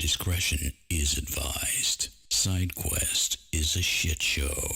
discretion is advised. SideQuest is a shit show.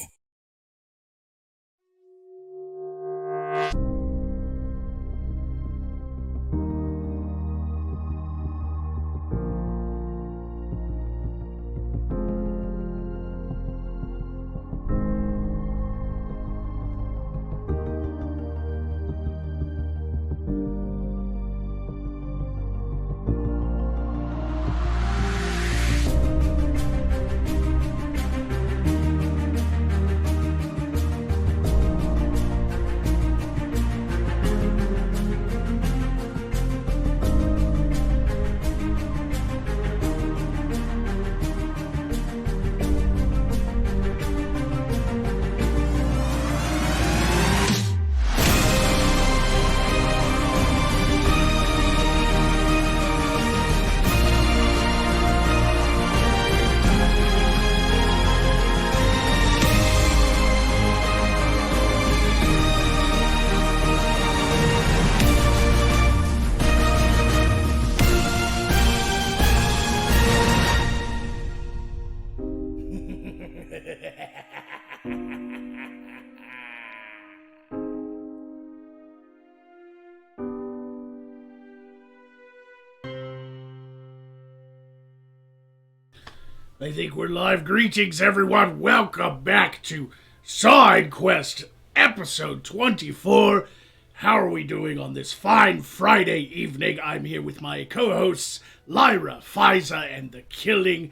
I think we're live. Greetings, everyone. Welcome back to Side Quest, episode 24. How are we doing on this fine Friday evening? I'm here with my co-hosts, Lyra, Fiza, and the Killing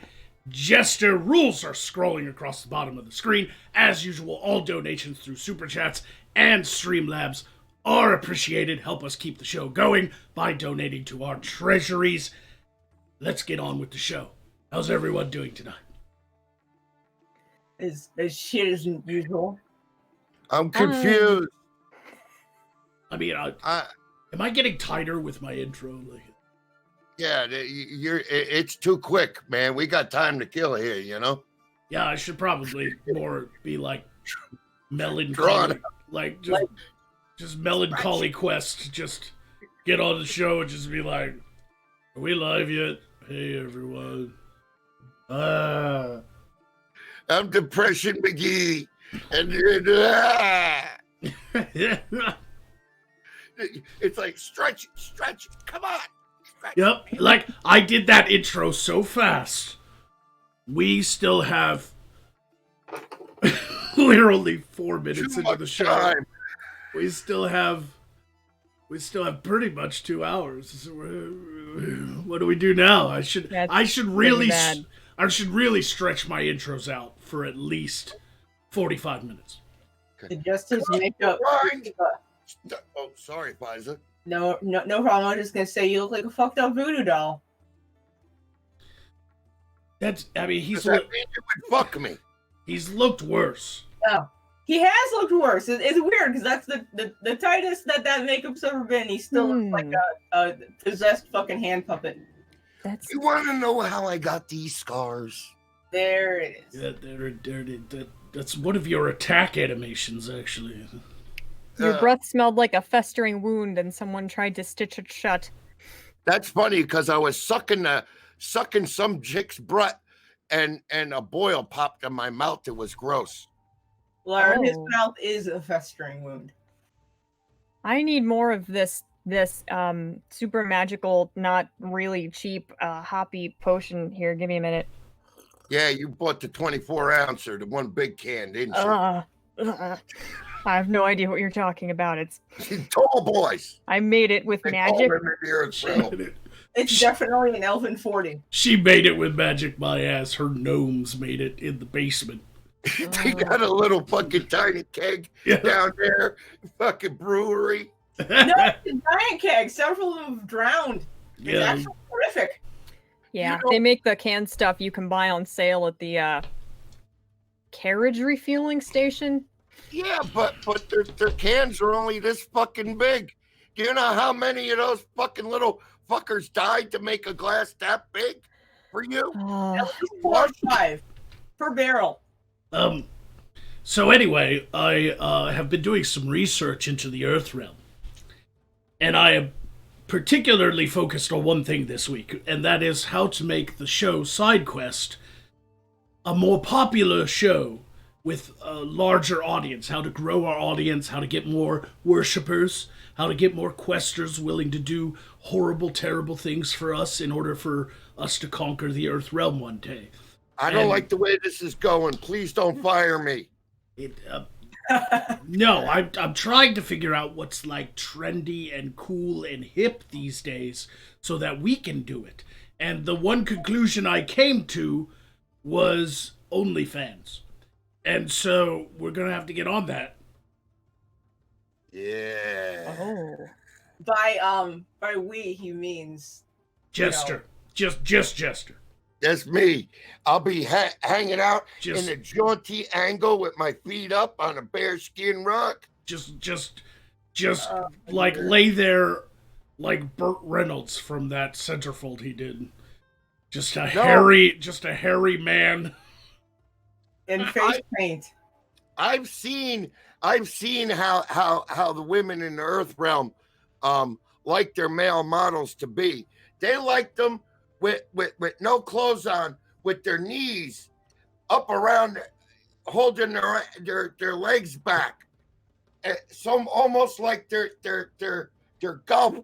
Jester. Rules are scrolling across the bottom of the screen. As usual, all donations through Super Chats and Streamlabs are appreciated. Help us keep the show going by donating to our treasuries. Let's get on with the show. How's everyone doing tonight? As shit as usual. I'm confused. I mean, am I getting tighter with my intro? Yeah, it's too quick, man. We got time to kill here, you know? Yeah, I should probably more be like melancholy. Like, just melancholy quest. Just get on the show and just be like, are we live yet? Hey, everyone. I'm Depression McGee, and it's like stretch, come on. Stretch. Yep, like I did that intro so fast. We still have. We're only 4 minutes into the show. Time. We still have pretty much 2 hours. What do we do now? I should really stretch my intros out for at least 45 minutes. The Justice makeup. Oh, sorry, Fiza. No problem. I'm just gonna say you look like a fucked up voodoo doll. He's Does that mean you would fuck me? He's looked worse. Oh, he has looked worse. It's weird because that's the tightest that makeup's ever been. He still looks like a possessed fucking hand puppet. You want to know how I got these scars? There it is. Yeah, that's one of your attack animations, actually. Your breath smelled like a festering wound and someone tried to stitch it shut. That's funny because I was sucking some chick's breath and a boil popped in my mouth. It was gross. Lara, his mouth is a festering wound. I need more of this super magical, not really cheap, hoppy potion here. Give me a minute. Yeah, you bought the 24-ouncer, the one big can, didn't you? I have no idea what you're talking about. It's tall boys. I made it with magic. It's definitely an elven 40. She made it with magic, my ass. Her gnomes made it in the basement. They got a little fucking tiny keg down there, fucking brewery. No, it's a giant keg. Several of them have drowned. It's actually horrific. Yeah, they make the canned stuff you can buy on sale at the carriage refueling station. Yeah, but their cans are only this fucking big. Do you know how many of those fucking little fuckers died to make a glass that big for you? At least 4 or 5 per barrel. So anyway, I have been doing some research into the Earth Realm. And I am particularly focused on one thing this week, and that is how to make the show SideQuest a more popular show with a larger audience, how to grow our audience, how to get more worshippers, how to get more questers willing to do horrible, terrible things for us in order for us to conquer the Earth Realm one day. I don't like the way this is going. Please don't fire me. No, I'm trying to figure out what's like trendy and cool and hip these days so that we can do it. And the one conclusion I came to was OnlyFans. And so we're going to have to get on that. Yeah. Oh. By we, he means Jester. Just Jester. That's me. I'll be hanging out Just- in a jaunty angle with my feet up on a bearskin rug. Just like lay there like Burt Reynolds from that Centerfold he did. Just a hairy man. in face paint. I've seen how the women in the Earth Realm like their male models to be. They like them with no clothes on, with their knees up around, holding their legs back, some almost like their golf.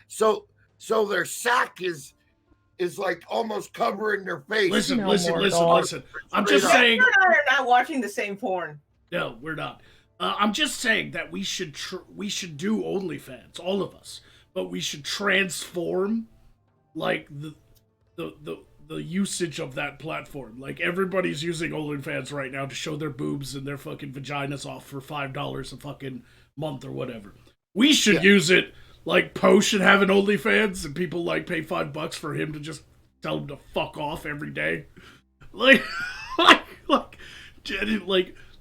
So their sack is like almost covering their face. Listen. No more I'm dogs. just saying. You and I are not watching the same porn. No, we're not. I'm just saying that we should do OnlyFans, all of us, but we should transform like the usage of that platform. Like everybody's using OnlyFans right now to show their boobs and their fucking vaginas off for $5 a fucking month or whatever. We should use it like Poe should have an OnlyFans and people like pay $5 for him to just tell him to fuck off every day. Like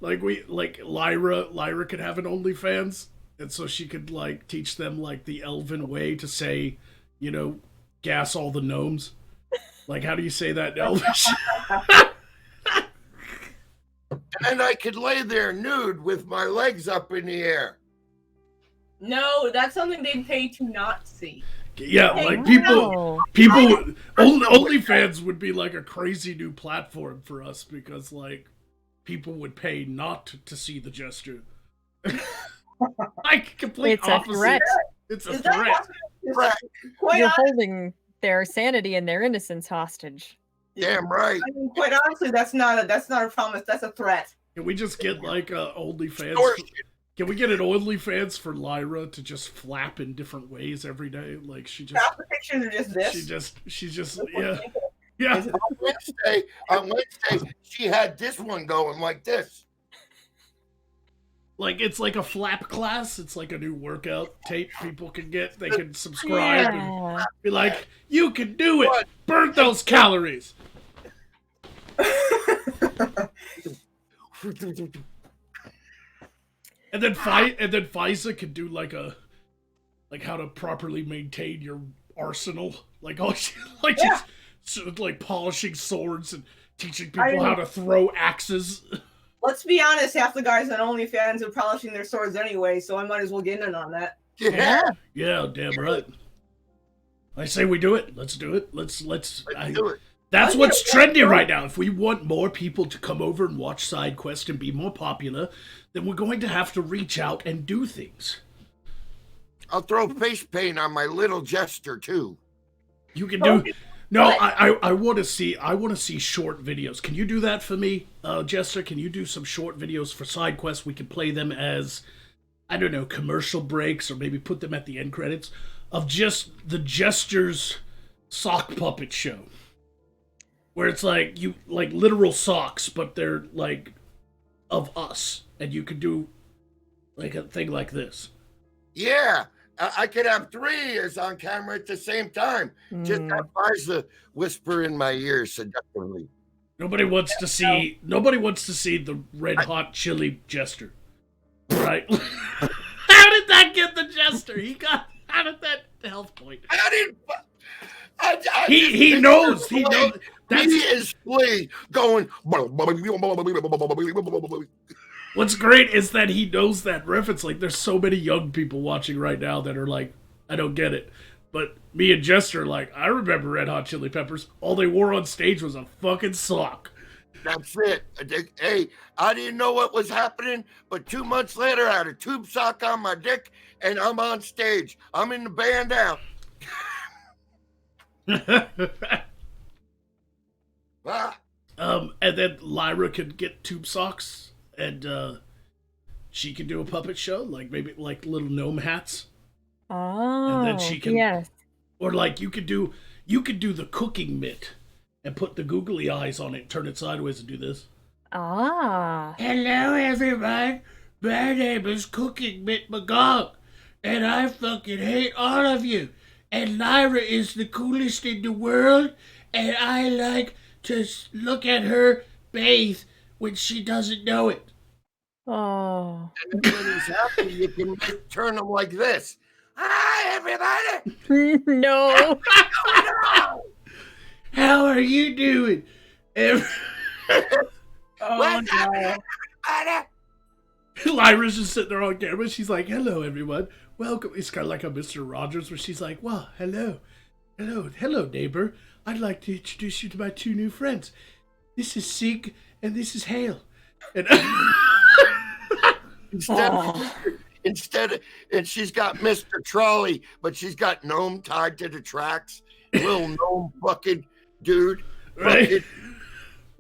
Lyra could have an OnlyFans, and so she could like teach them like the elven way to say, gas all the gnomes. Like, how do you say that in Elvish? And I could lay there nude with my legs up in the air. No, that's something they'd pay to not see. Yeah, Hey, like no. OnlyFans would be like a crazy new platform for us because like people would pay not to see the gesture. Like complete It's a opposite. threat. It's a Is that threat. Right. Quite, You're holding their sanity and their innocence hostage. Damn right. I mean, quite honestly, that's not a promise. That's a threat. Can we just get like a OnlyFans? Extortion. Can we get an OnlyFans for Lyra to just flap in different ways every day? Like she just, Half the pictures are just this. she's just, yeah. On Wednesday, she had this one going like this. Like it's like a flap class. It's like a new workout tape people can get. They can subscribe and Yeah. be like, "You can do it. Burn those calories." And then FISA can do like how to properly maintain your arsenal, like just like polishing swords and teaching people how to throw axes. Let's be honest, half the guys on OnlyFans are polishing their swords anyway, so I might as well get in on that. Yeah. Yeah, damn right. I say we do it. Let's do it. Let's do it. That's what's trendy right now. If we want more people to come over and watch SideQuest and be more popular, then we're going to have to reach out and do things. I'll throw face paint on my little jester too. You can do. No, I want to see short videos. Can you do that for me, Jester? Can you do some short videos for SideQuest? We can play them as, I don't know, commercial breaks, or maybe put them at the end credits of just the Jester's sock puppet show, where it's like literal socks, but they're like of us, and you could do like a thing like this. Yeah. I could have 3 ears on camera at the same time. Just have Liza whisper in my ear seductively. Nobody wants to see the red hot chili Jester. Right? How did that get the Jester? How did that health point? I didn't. He knows. That's He is Flea going. what's great is that he knows that reference. Like, there's so many young people watching right now that are like, I don't get it. But me and Jester, like, I remember Red Hot Chili Peppers. All they wore on stage was a fucking sock. That's it. Hey, I didn't know what was happening, but 2 months later, I had a tube sock on my dick, and I'm on stage. I'm in the band now. And then Lyra could get tube socks, and she could do a puppet show, like maybe like little gnome hats. Oh, And then she can, yes. or like you could do the cooking mitt and put the googly eyes on it, turn it sideways, and do this. Ah. Hello, everyone. My name is Cooking Mitt Magog, and I fucking hate all of you. And Lyra is the coolest in the world, and I like to look at her bathe when she doesn't know it. Oh. And then when he's happy, you can turn him like this. Hi, everybody. No. How are you doing? Oh What's up, no. everybody? Lyra's just sitting there on camera. She's like, hello, everyone. Welcome. It's kind of like a Mr. Rogers where she's like, well, hello, neighbor. I'd like to introduce you to my 2 new friends. This is Sig and this is Hale. And And she's got Mr. Trolley, but she's got gnome tied to the tracks. Little gnome fucking dude. right? Fucking-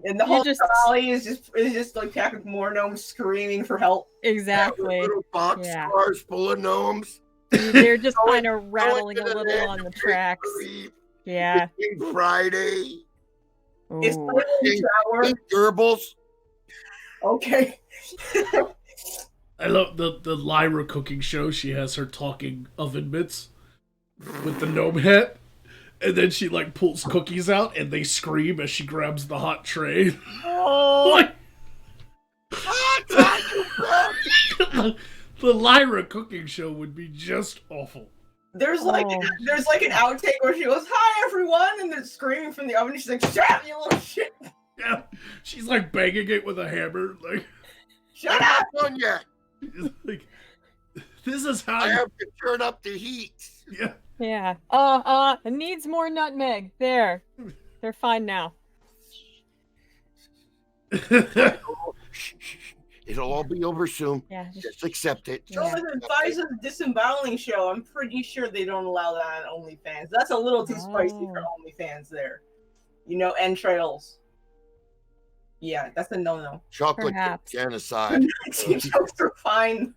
And the whole trolley is just like Patrick Moore gnomes screaming for help. Exactly. Little box Yeah. cars full of gnomes. They're just Going- kind of rattling a going to the little end on the of tracks. Creep, Yeah. Big Friday. It's Ooh. like a shower. Big Goebbels. Okay. I love the Lyra cooking show. She has her talking oven mitts with the gnome hat. And then she like pulls cookies out and they scream as she grabs the hot tray. Oh. Like, the Lyra cooking show would be just awful. There's like Oh. an outtake where she goes, "Hi everyone," and they're screaming from the oven. She's like, "Shut up, you little shit! Yeah, she's like banging it with a hammer. Like, Shut I'm up!" not done yet. like this is how I you, have to turn up the heat. yeah. Yeah. It needs more nutmeg. There. They're fine now. It'll all be over soon. Yeah. Just accept it. So with the Pfizer's disemboweling show, I'm pretty sure they don't allow that on OnlyFans. That's a little too spicy for OnlyFans there. You know, entrails. Yeah, that's a no-no. Chocolate Perhaps. genocide. Jokes are fine.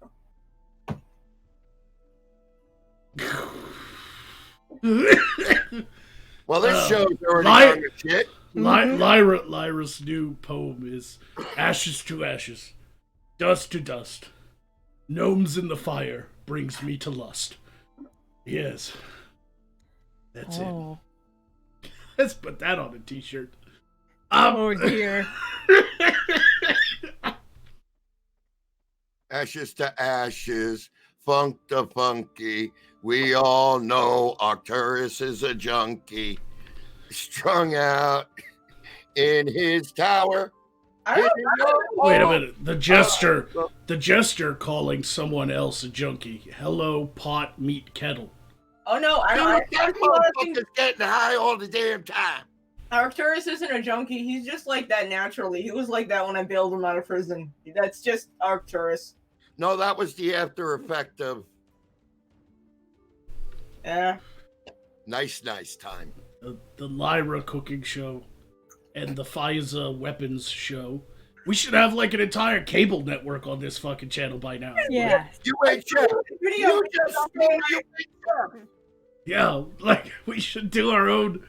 Well, this show's already Liar. on the shit. Lyra's new poem is ashes to ashes, dust to dust. Gnomes in the fire brings me to lust. Yes. That's Oh. it. Let's put that on a t-shirt. Oh dear. Ashes to ashes, funk to funky. We all know Arcturus is a junkie. Strung out in his tower. I don't know. Wait a minute. The jester calling someone else a junkie. Hello, pot, meat, kettle. Oh no, I don't. That motherfucker's getting high all the damn time. Arcturus isn't a junkie. He's just like that naturally. He was like that when I bailed him out of prison. That's just Arcturus. No, that was the after effect of Yeah. nice time. The Lyra cooking show and the FISA weapons show. We should have like an entire cable network on this fucking channel by now. Yeah. You ain't shit. Video. You just you ain't shit. Yeah, like we should do our own.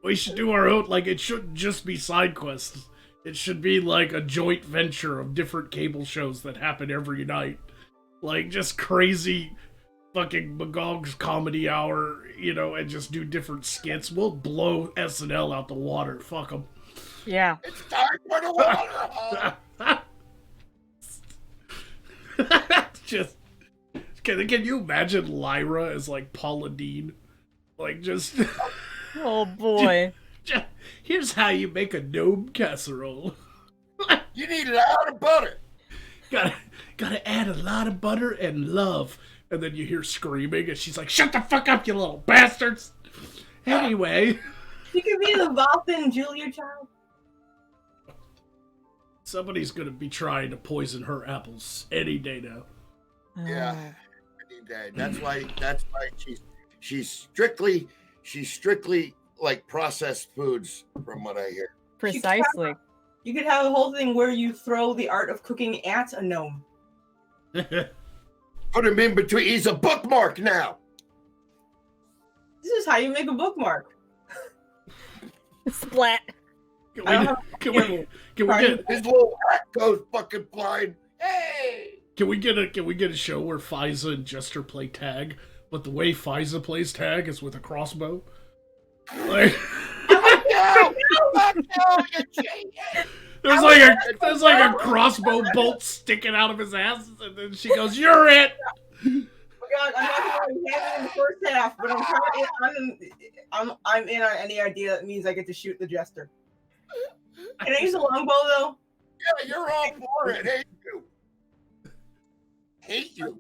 We should do our own. Like it shouldn't just be side quests. It should be like a joint venture of different cable shows that happen every night. Like just crazy fucking Magog's comedy hour, you know, and just do different skits. We'll blow SNL out the water. Fuck them. Yeah. It's time for the water. Just can you imagine Lyra as like Paula Dean? Like just Oh boy. here's how you make a gnome casserole. You need a lot of butter. Gotta add a lot of butter and love. and then you hear screaming, and she's like, "Shut the fuck up, you little bastards!" Anyway, She could be the Boston Julia child. somebody's gonna be trying to poison her apples any day now. Yeah, any day. That's why she's strictly like processed foods, from what I hear. Precisely. You could have a whole thing where you throw the art of cooking at a gnome. Put him in between. He's a bookmark now. This is how you make a bookmark. Splat. Can we get His little hat goes fucking flying. Hey! Can we get a show where Fiza and Jester play tag, but the way Fiza plays tag is with a crossbow? Like, there's like a crossbow bolt sticking out of his ass, and then she goes, "You're it." God, I'm not going to have it in the first half, but I'm in on any idea that means I get to shoot the Jester. Can I use a longbow though? Yeah, you're all for it. Hate you.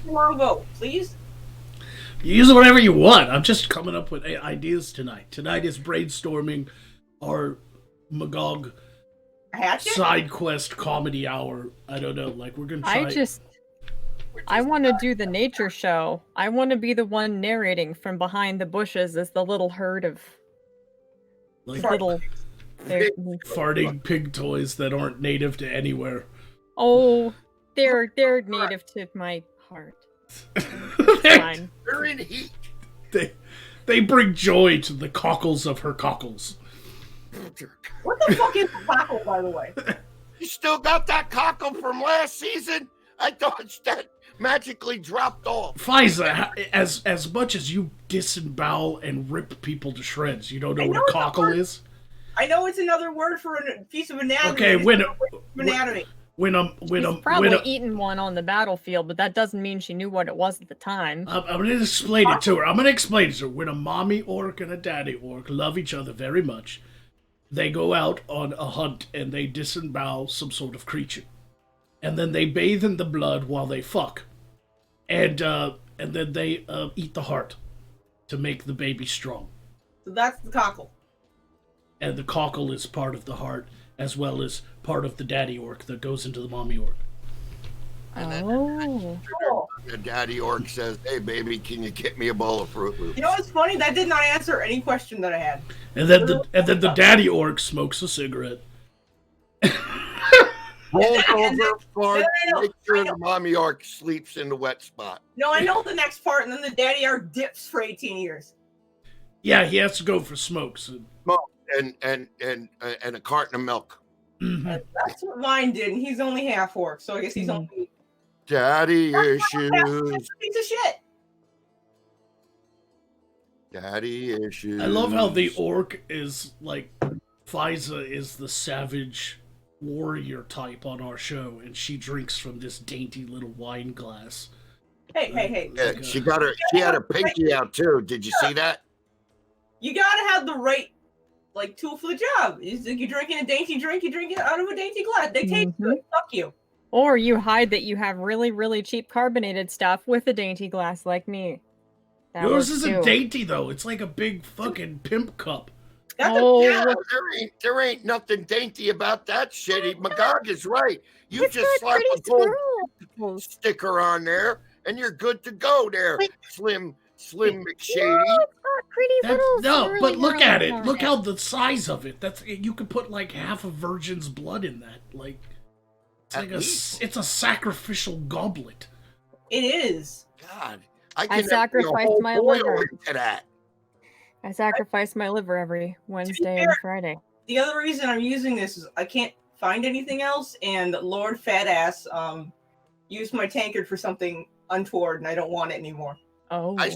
Longbow, please. You use it whatever you want. I'm just coming up with ideas tonight. Tonight is brainstorming our Magog side quest comedy hour. I don't know. Like, we're gonna try. I want to do the nature show. I want to be the one narrating from behind the bushes as the little herd of farting pig toys that aren't native to anywhere. Oh, they're native to my heart. They're in heat. They bring joy to the cockles of her cockles. What the fuck is a cockle, by the way? You still got that cockle from last season? I thought that magically dropped off. Fiza, as much as you disembowel and rip people to shreds, you don't know what a cockle is? I know it's another word for a piece of anatomy. Okay, She's probably eaten one on the battlefield, but that doesn't mean she knew what it was at the time. I'm going to explain it to her. When a mommy orc and a daddy orc love each other very much, they go out on a hunt and they disembowel some sort of creature. And then they bathe in the blood while they fuck. And then they eat the heart to make the baby strong. So that's the cockle. And the cockle is part of the heart, as well as part of the daddy orc that goes into the mommy orc. Oh. The daddy orc says, "Hey baby, can you get me a bowl of Fruit Loops?" You know what's funny? That did not answer any question that I had. And then the daddy orc smokes a cigarette. Rolls over, farts, make sure the mommy orc sleeps in the wet spot. No, I know the next part, and then the daddy orc dips for 18 years. Yeah, he has to go for smokes. And a carton of milk. Mm-hmm. That's what mine did, and he's only half orc, so I guess he's only... Daddy issues. That's a piece of shit. Daddy issues. I love how the orc is like, Fiza is the savage warrior type on our show, and she drinks from this dainty little wine glass. Hey. Yeah, she had her pinky out too. Did you see that? You gotta have the right tool for the job. You're drinking a dainty drink, you drink it out of a dainty glass. They taste good. Fuck you. Or you hide that you have really, really cheap carbonated stuff with a dainty glass like me. Yours isn't dainty though. It's like a big fucking pimp cup. There ain't nothing dainty about that shit. Magog is right. You just slap a gold sticker on there, and you're good to go there, Slim McShady. But look at it. Look how the size of it. You could put like half a virgin's blood in that. Like it's a sacrificial goblet. It is. God, I sacrificed my liver to that. I sacrifice my liver every Wednesday and Friday. The other reason I'm using this is I can't find anything else, and Lord Fatass used my tankard for something untoward, and I don't want it anymore. Oh. I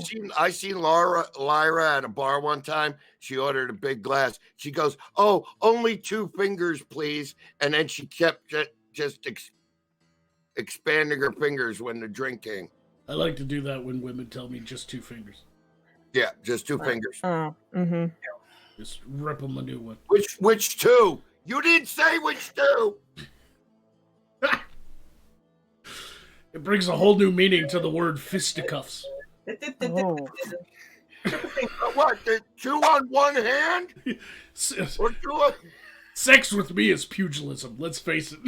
seen Lyra at a bar one time. She ordered a big glass. She goes, "Oh, only 2 fingers, please." And then she kept just expanding her fingers when the drink came. I like to do that when women tell me just 2 fingers. Yeah, just 2 fingers. Oh, mm-hmm. Just rip them a new one. Which 2? You didn't say which 2. It brings a whole new meaning to the word fisticuffs. Oh. What? The 2 on 1 hand? Or 2 on... Sex with me is pugilism. Let's face it.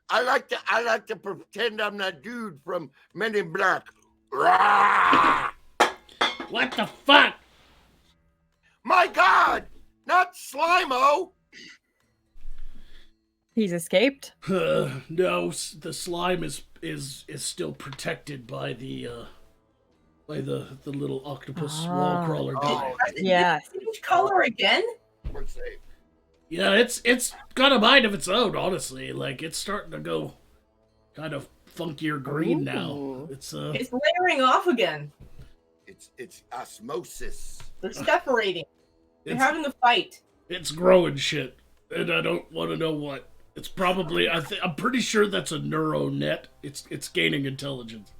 I like to pretend I'm that dude from Men in Black. Rah! What the fuck? My God! Not Slimo! He's escaped? No, the slime is still protected by the little octopus wall crawler guy. Yes. Change color again? We're safe. Yeah, it's got a mind of its own, honestly. Like, it's starting to go kind of funkier green now. Ooh. It's layering off again. It's osmosis. They're separating. They're it's, having a fight. it's growing shit, and I don't want to know what. It's probably I'm pretty sure that's a neural net. It's gaining intelligence.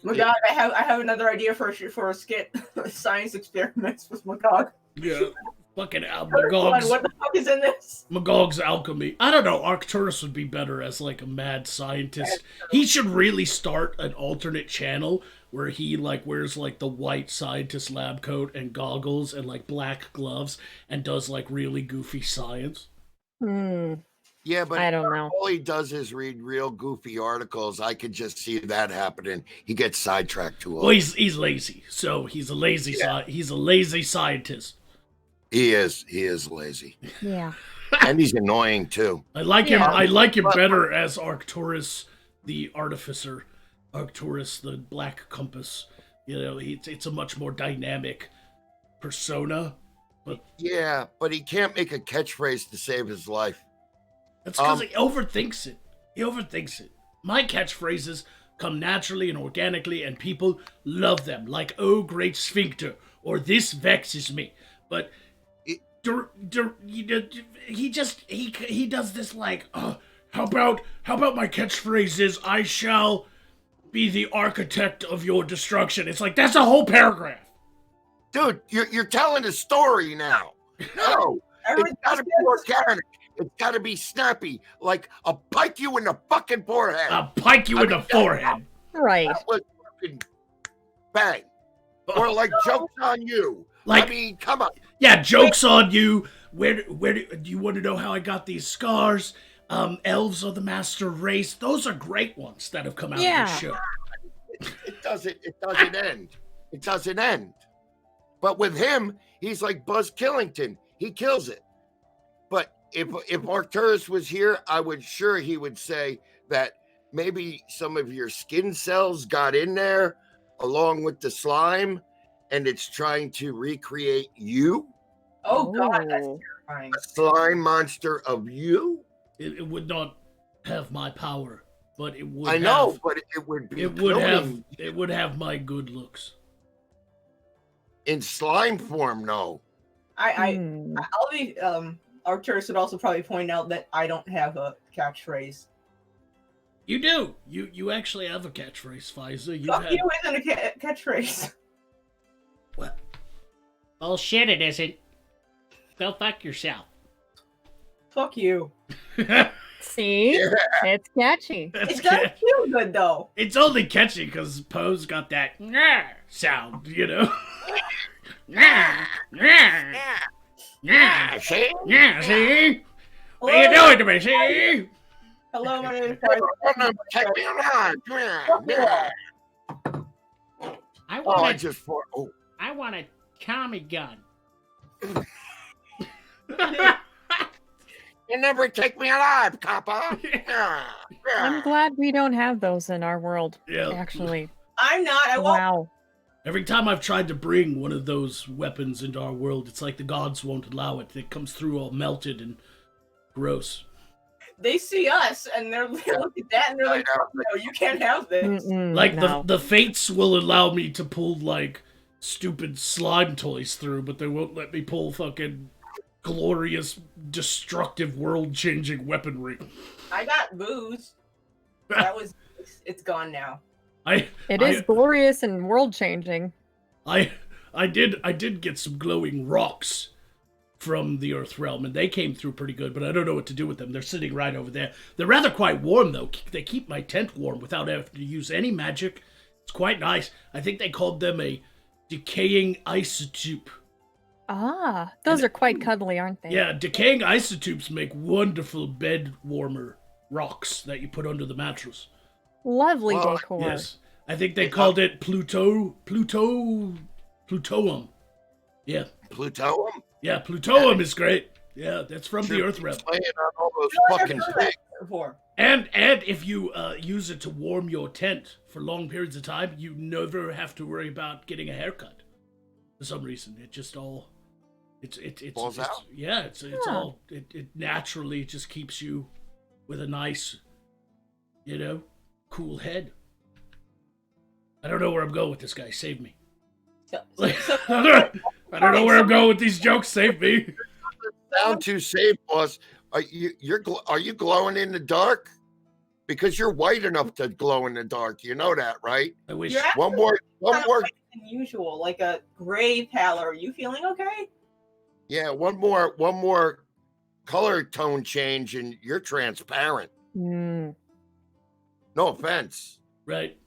Magog, I have another idea for a skit. Science experiments with Magog. Yeah, fucking What the fuck is in this? Magog's alchemy. I don't know. Arcturus would be better as like a mad scientist. He should really start an alternate channel where he like wears like the white scientist lab coat and goggles and like black gloves and does like really goofy science. Yeah, but I don't know. all he does is read real goofy articles. I could just see that happening. He gets sidetracked too Well, often. he's lazy, so he's a lazy he's a lazy scientist. He is lazy. Yeah. And he's annoying too. I like him. Yeah. I like him better as Arcturus, the artificer. Arcturus, the black compass. You know, it's a much more dynamic persona. Yeah, but he can't make a catchphrase to save his life. That's because he overthinks it. He overthinks it. My catchphrases come naturally and organically, and people love them. Like, "Oh, great sphincter," or "This vexes me." But he does this like, how about my catchphrase is, "I shall be the architect of your destruction." It's like, that's a whole paragraph. Dude, you're telling a story now. No, it's gotta be organic. It's gotta be snappy. Like, I'll pike you in the fucking forehead. I'll pike you in the forehead. Right. That was fucking bang. Or like, jokes on you. Like, I mean, come on. yeah, joke's on you. Where do you want to know how I got these scars? Elves are the master race. Those are great ones that have come out of this show. It doesn't end. It doesn't end. But with him, he's like Buzz Killington. He kills it. But if Arcturus was here, I would sure he would say that maybe some of your skin cells got in there along with the slime, and it's trying to recreate you. Oh God, that's Ooh. terrifying. A slime monster of you. It would not have my power, but it would. I know, but it would be. It would have my good looks. In slime form. No. I'll be Arcturus would also probably point out that I don't have a catchphrase. You do. You actually have a catchphrase, Faiza. Fuck you isn't a catchphrase. What? Bullshit! It isn't. Go fuck yourself. Fuck you. See? Yeah. It's catchy. It's gotta feel good though. It's only catchy because Poe's got that sound, you know. See? Yeah, see? What are you doing to me, see? Hello, my name is Take me alive. Yeah. I Oh, I want just for. Oh. I want a Tommy gun. You never take me alive, copper. Yeah. I'm glad we don't have those in our world, Yeah. actually. I'm not. I won't. Wow. Every time I've tried to bring one of those weapons into our world, it's like the gods won't allow it. It comes through all melted and gross. They see us and they look at that and they're like, "No, you can't have this." Like no. the fates will allow me to pull like stupid slime toys through, but they won't let me pull fucking glorious, destructive, world-changing weaponry. I got booze. It's gone now. It is glorious and world changing. I did get some glowing rocks from the Earth realm, and they came through pretty good, but I don't know what to do with them. They're sitting right over there. They're rather quite warm, though. They keep my tent warm without having to use any magic. It's quite nice. I think they called them a decaying isotope. Ah, those are quite cuddly, aren't they? Yeah, decaying isotopes make wonderful bed warmer rocks that you put under the mattress. Lovely Oh, decor. Yes. I think they called it Plutoum. Yeah. Plutoum? Yeah, Plutoum is great. Yeah, that's from the Earth realm. Playing on all those fucking pigs. Before. And if you use it to warm your tent for long periods of time, you never have to worry about getting a haircut. For some reason, it just all it's Falls out? Yeah, it's all it naturally just keeps you with a nice, cool head. I don't know where I'm going with this guy. Save me. Like, I don't know where I'm going with these jokes. Save me. Down to save, boss. Are you glowing in the dark? Because you're white enough to glow in the dark. You know that, right? I wish. You're One more. than usual, like a gray pallor. Are you feeling okay? Yeah, one more color tone change, and you're transparent. Mm. No offense. Right.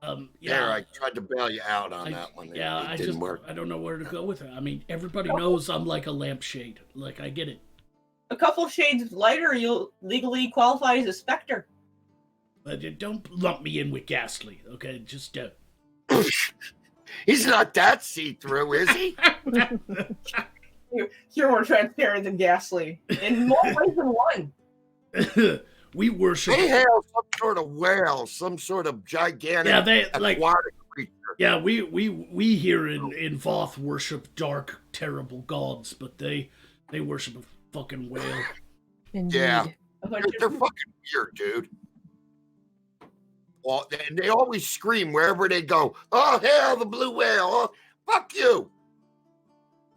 There, Yeah. I tried to bail you out on I- that one. Yeah, it didn't work. I don't know where to go with it. I mean, everybody knows I'm like a lampshade. Like, I get it. A couple shades lighter, you'll legally qualify as a specter. But don't lump me in with Ghastly, okay? Just He's not that see-through, is he? You're more transparent than Ghastly in more ways than one. we worship. They have some sort of whale, some sort of gigantic Yeah, they like. aquatic creature. Yeah, we here in Voth worship dark, terrible gods, but they worship a fucking whale. Indeed. Yeah. A bunch They're of- fucking weird, dude. Well, and they always scream wherever they go. Oh, hell, the blue whale. Oh, fuck you.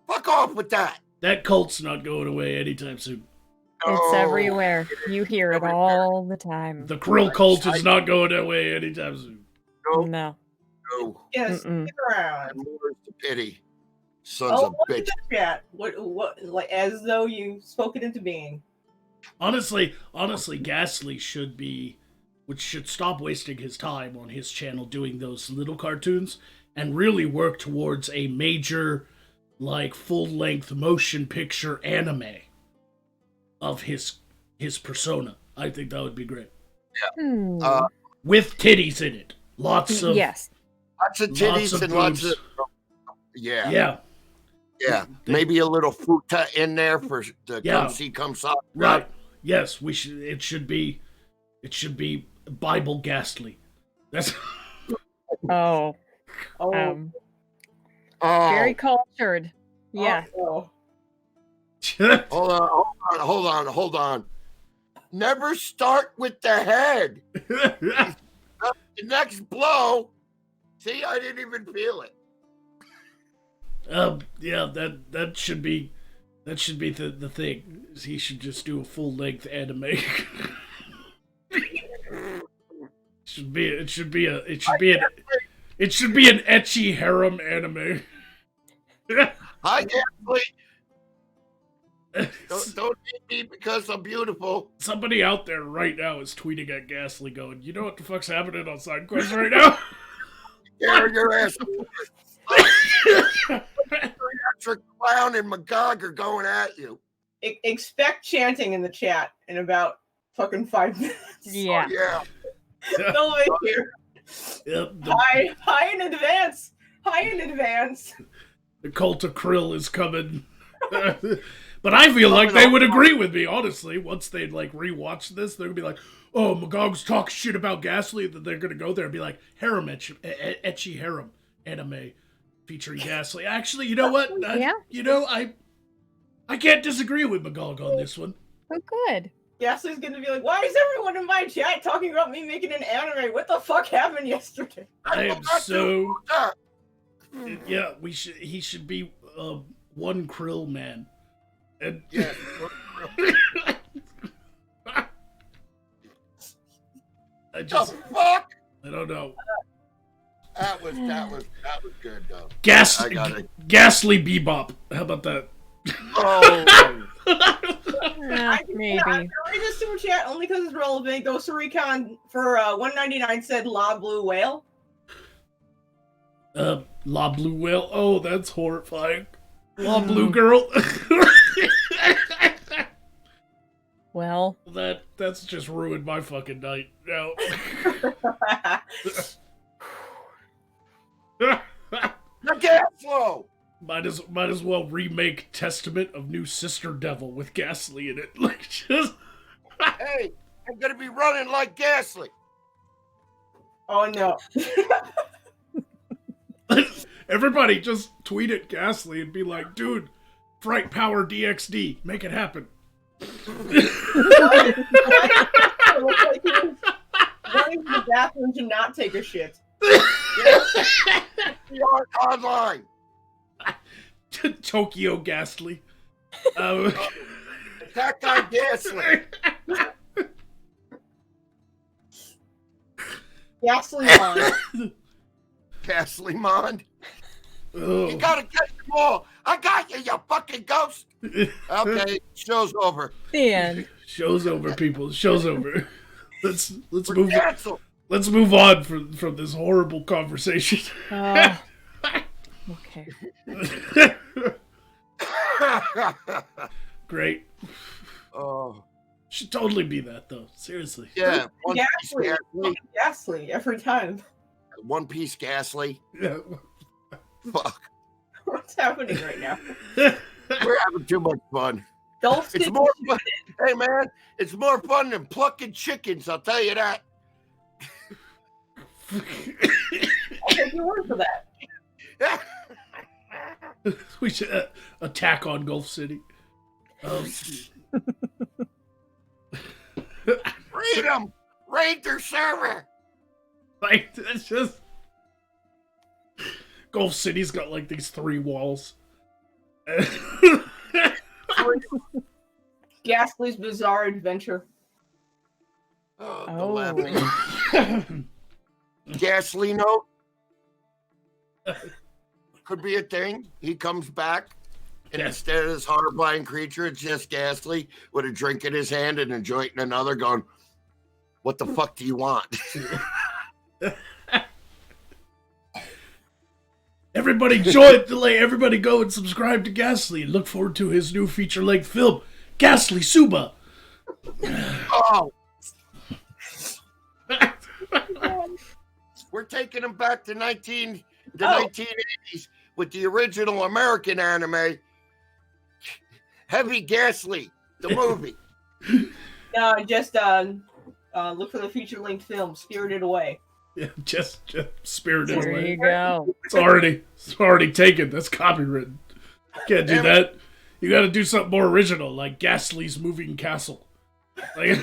Fuck off with that. That cult's not going away anytime soon. It's No. everywhere. You hear it all the time. The Krill cult is not going away anytime soon. No, No. no. Yes, Mm-mm. stick around. More's the pity. Sons Oh, of look bitch. at the chat. What, like, as though you spoke it into being. Honestly, Ghastly should stop wasting his time on his channel doing those little cartoons and really work towards a major, like, full-length motion picture anime of his persona. I think that would be great. Hmm. With titties in it. Lots of yes. Lots of titties and lots of. Yeah. Yeah. Yeah. Maybe a little futa in there for the Yeah. come see, come saw. Right. Yes, it should be Bible Ghastly. That's Oh. Oh, Oh, Very cultured. Yeah. Oh. hold on. Never start with the head. The next blow. See, I didn't even feel it. yeah, that should be the thing. He should just do a full length anime. It should be an ecchi harem anime. Hi, Ashley. Don't hate me because I'm beautiful. Somebody out there right now is tweeting at Ghastly going, you know what the fuck's happening on SideQuest right now? Tear your ass. Trick Clown and Magog are going at you. Expect chanting in the chat in about fucking 5 minutes. Yeah. Yeah. They'll be here. Yep, High in advance. High in advance. the cult of Krill is coming. But I feel like they would agree with me, honestly. Once they like rewatch this, they're gonna be like, "Oh, Magog's talking shit about Ghastly." That they're gonna go there and be like, "Harem ecchi harem anime featuring Ghastly." Actually, you know what? Yeah. I can't disagree with Magog on this one. Oh, good. Ghastly's gonna be like, why is everyone in my chat talking about me making an anime? What the fuck happened yesterday? I am so Ah, yeah. He should be one Krill man. And yeah. I The just fuck? I don't know. That was good though. I Ghastly got it. Ghastly Bebop. How about that? Oh, Maybe. I read this super chat only because it's relevant. Ghost Recon for $1.99 said La Blue Whale. La Blue Whale. Oh, that's horrifying. La Blue Girl. Well, that's just ruined my fucking night. No. the gas flow. Might as well remake Testament of New Sister Devil with Ghastly in it. Like, just. Hey, I'm gonna be running like Ghastly. Oh no. Everybody just tweet at Ghastly and be like, dude, Fright Power DXD, make it happen. It looks like he was running to the bathroom to not take a shit. We are online. Tokyo Ghastly. Attack on Ghastly. Ghastly on. Ghastly Mond. Oh. You gotta catch them all. I got you, you fucking ghost. Okay, show's over. the end. Show's over, people. Show's over. Let's We're move. canceled. Let's move on from this horrible conversation. Okay. Great. Oh, Should totally be that though. Seriously. yeah. One piece Ghastly. Ghastly. Ghastly every time. One piece Ghastly. Yeah. Fuck. What's happening right now? We're having too much fun. Don't It's stick more fun. Hey man, it's more fun than plucking chickens, I'll tell you that. I'll take your word for that. We should attack on Gulf City. Read them! Raid their server! Like, that's just. Gulf City's got like these 3 walls. Ghastly's Bizarre Adventure. Oh, the Oh. laughing. Ghastly note. Could be a thing. He comes back, and Yeah. instead of this horrifying creature, it's just Ghastly with a drink in his hand and a joint in another, going, "What the fuck do you want?" Everybody join delay. Everybody go and subscribe to Ghastly and look forward to his new feature-length film, Ghastly Suba. Oh, we're taking him back to 1980s with the original American anime, Heavy Ghastly, the movie. No, just look for the feature-length film, Spirited Away. Yeah, just spirited There away. you go. It's already taken. That's copywritten. Can't do that. You got to do something more original, like Ghastly's Moving Castle. Like,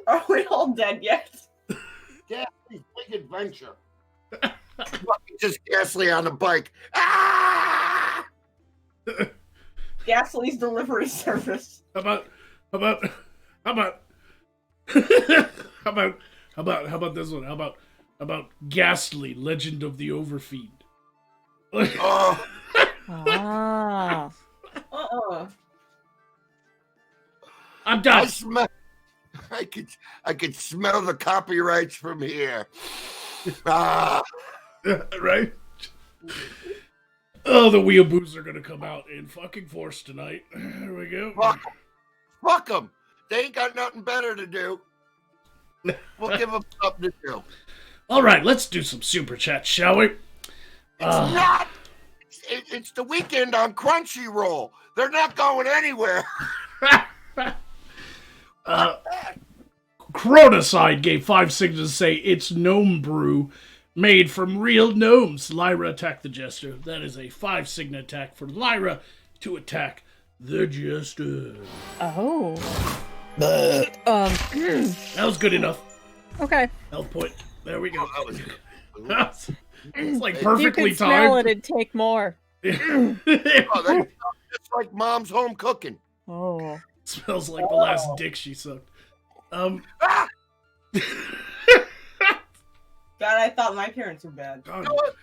Are we all dead yet? Ghastly's Big Adventure. Fucking just Ghastly on a bike. Ah! Ghastly's Delivery Service. how about this one? How about Ghastly Legend of the Overfiend? Oh, Ah. I'm done. I could smell the copyrights from here. Ah, Right? Oh, the weeaboos are gonna come out in fucking force tonight. There we go. fuck them. They ain't got nothing better to do. We'll give them something to do. All right, let's do some super chats, shall we? It's not. It's the weekend on Crunchyroll. They're not going anywhere. Chronocide gave 5 signals to say it's gnome brew made from real gnomes. Lyra attacked the jester. That is a 5 signet attack for Lyra to attack the jester. Oh. That was good enough. Okay. Health point. There we go. That was It's like If perfectly you could smell it, timed. it'd take more. Oh, that's just like mom's home cooking. Oh. Smells like the last dick she sucked. Ah! God, I thought my parents were bad. God, You know what?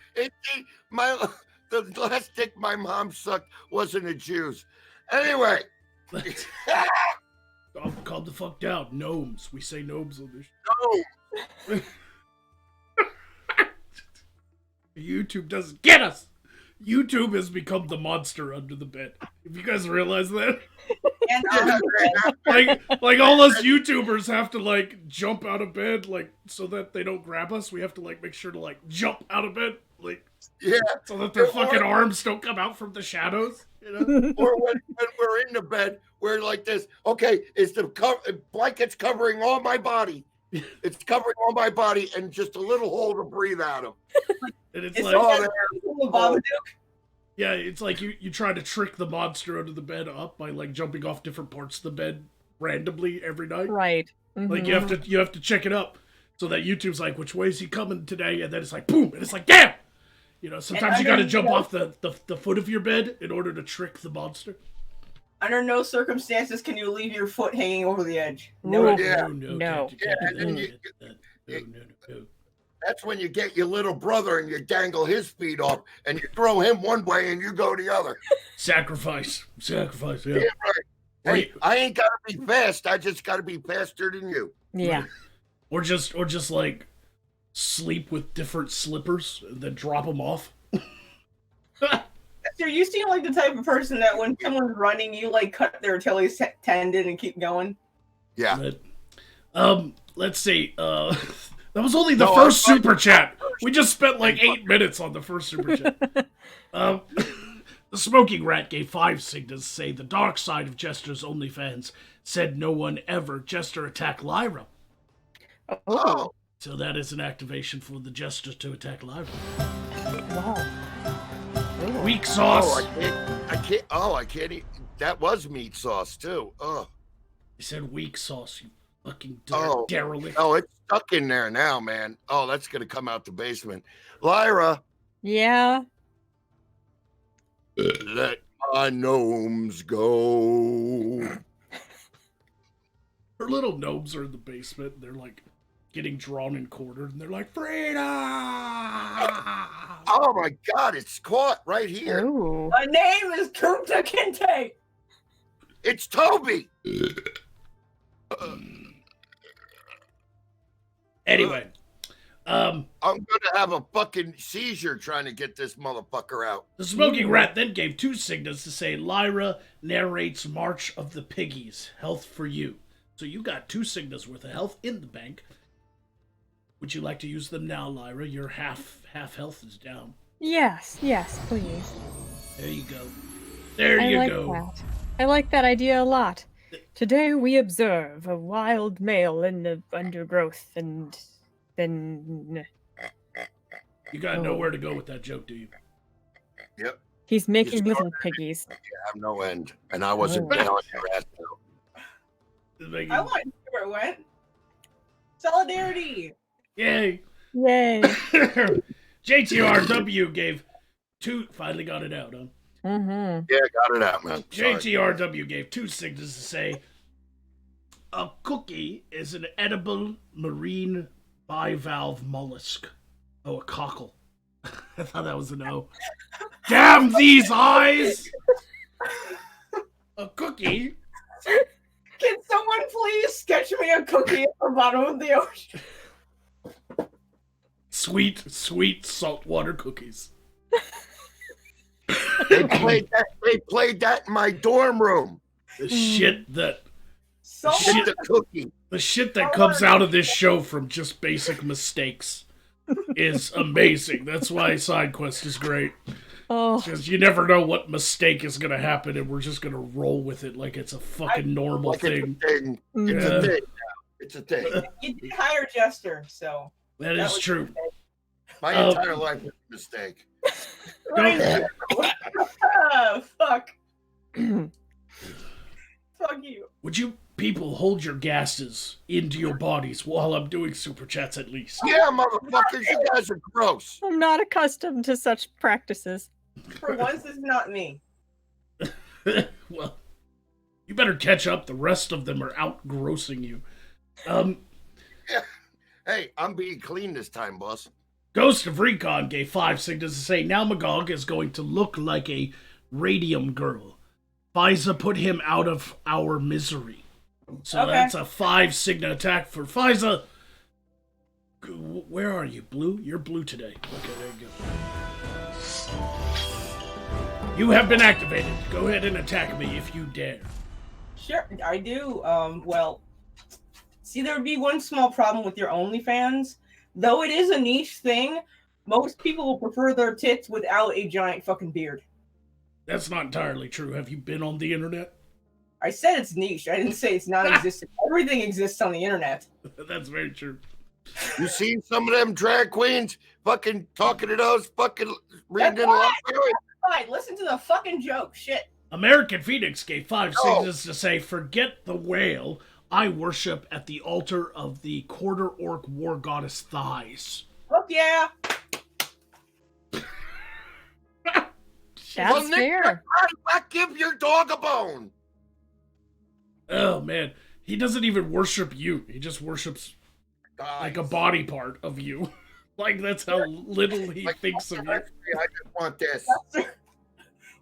The last dick my mom sucked wasn't a Jew's. Anyway. Calm the fuck down. Gnomes. We say gnomes on this No. YouTube doesn't get us. YouTube has become the monster under the bed. If you guys realize that, And like all us YouTubers have to like jump out of bed, like so that they don't grab us. We have to like make sure to like jump out of bed, like Yeah. so that their fucking arms don't come out from the shadows. You know? Or when we're in the bed, we're like this. Okay, is the blanket's covering all my body? It's covering all my body and just a little hole to breathe out of. And it's It's like, like there. the Babadook. yeah, it's like you try to trick the monster under the bed up by like jumping off different parts of the bed randomly every night. Right. Like Mhm. you have to check it up so that YouTube's like, which way is he coming today? And then it's like boom, and it's like damn. You know, sometimes you got to jump off the foot of your bed in order to trick the monster. Under no circumstances can you leave your foot hanging over the edge. Ooh. Yeah. Can't No. do that, and then can't do that. No. That's when you get your little brother and you dangle his feet off and you throw him one way and you go the other. Sacrifice, yeah. Yeah, right. Or, Hey, I ain't gotta be fast. I just gotta be faster than you. Yeah. or just like sleep with different slippers and then drop them off. So you seem like the type of person that when someone's running, you like cut their Achilles tendon and keep going. Yeah. But, let's see. That was only the No, first I'm- super chat. We just spent like 8 minutes on the first super chat. The Smoking Rat gave 5 signals to say the dark side of Jester's OnlyFans said no one ever Jester attack Lyra. Oh, Oh, So that is an activation for the Jester to attack Lyra. wow. Ooh. Weak sauce. I can't eat. That was meat sauce too. Oh, He said weak sauce, you fucking Oh. derelict. oh, it's stuck in there now, man. Oh, that's gonna come out the basement. Lyra, Yeah. let my gnomes go. Her little gnomes are in the basement, and they're like getting drawn and quartered, and they're like, Freedom! Oh my God, it's caught right here. Ooh. My name is Kunta Kinte. It's Toby. Anyway, I'm gonna have a fucking seizure trying to get this motherfucker out. the Smoking Rat then gave 2 signals to say Lyra narrates March of the Piggies, health for you. So you got 2 signals worth of health in the bank. Would you like to use them now, Lyra? Your half health is down. Yes, please. There you go. There I you like go. that. I like that idea a lot. Today we observe a wild male in the undergrowth, and then You got nowhere to go with that joke, do you? Yep, he's making He's little piggies. I have no end, and I wasn't Oh. down your ass. It's making- I want to see where it went. Solidarity. Yay! Yay! JTRW gave 2. Finally got it out, huh? Mm-hmm. Yeah, got it out, man. Sorry. JTRW gave 2 signals to say a cookie is an edible marine bivalve mollusk. Oh, a cockle. I thought that was an O. Damn these eyes! A cookie? Can someone please sketch me a cookie at the bottom of the ocean? Sweet, sweet saltwater cookies. They played that in my dorm room. The shit that So Shit. The cookie. the shit that comes out of this show from just basic mistakes is amazing. That's why SideQuest is great. Oh, Because you never know what mistake is going to happen, and we're just going to roll with it like it's a fucking normal Like it's thing. a thing. It's Yeah. a thing now. It's a thing. you did hire Jester, so That that is was true. My Oh. entire life was a mistake. Right. Ah, fuck. Fuck you. Would you people hold your gases into your bodies while I'm doing super chats at least? Yeah, motherfuckers, you guys are gross. I'm not accustomed to such practices. For once, it's not me. Well, you better catch up. The rest of them are outgrossing you. Hey, I'm being clean this time, boss. Ghost of Recon gave 5 signals to say, now Magog is going to look like a radium girl. Fiza put him out of our misery. So Okay. that's a 5 Signa attack for Fiza. Where are you, Blue? You're blue today. Okay, there you go. You have been activated. Go ahead and attack me if you dare. Sure, I do. Well, see, there would be one small problem with your OnlyFans. Though it is a niche thing, most people will prefer their tits without a giant fucking beard. That's not entirely true. Have you been on the internet? I said it's niche. I didn't say it's non-existent. Everything exists on the internet. That's very true. You seen some of them drag queens fucking talking to those fucking reading That's in love? Fine, listen to the fucking joke. Shit. American Phoenix gave 5 No. signals to say, forget the whale. I worship at the altar of the quarter orc war goddess thighs. Fuck yeah. That's fair. I give your dog a bone. Oh man, he doesn't even worship you. He just worships like a body part of you. Like that's how little he thinks of you. I just want this.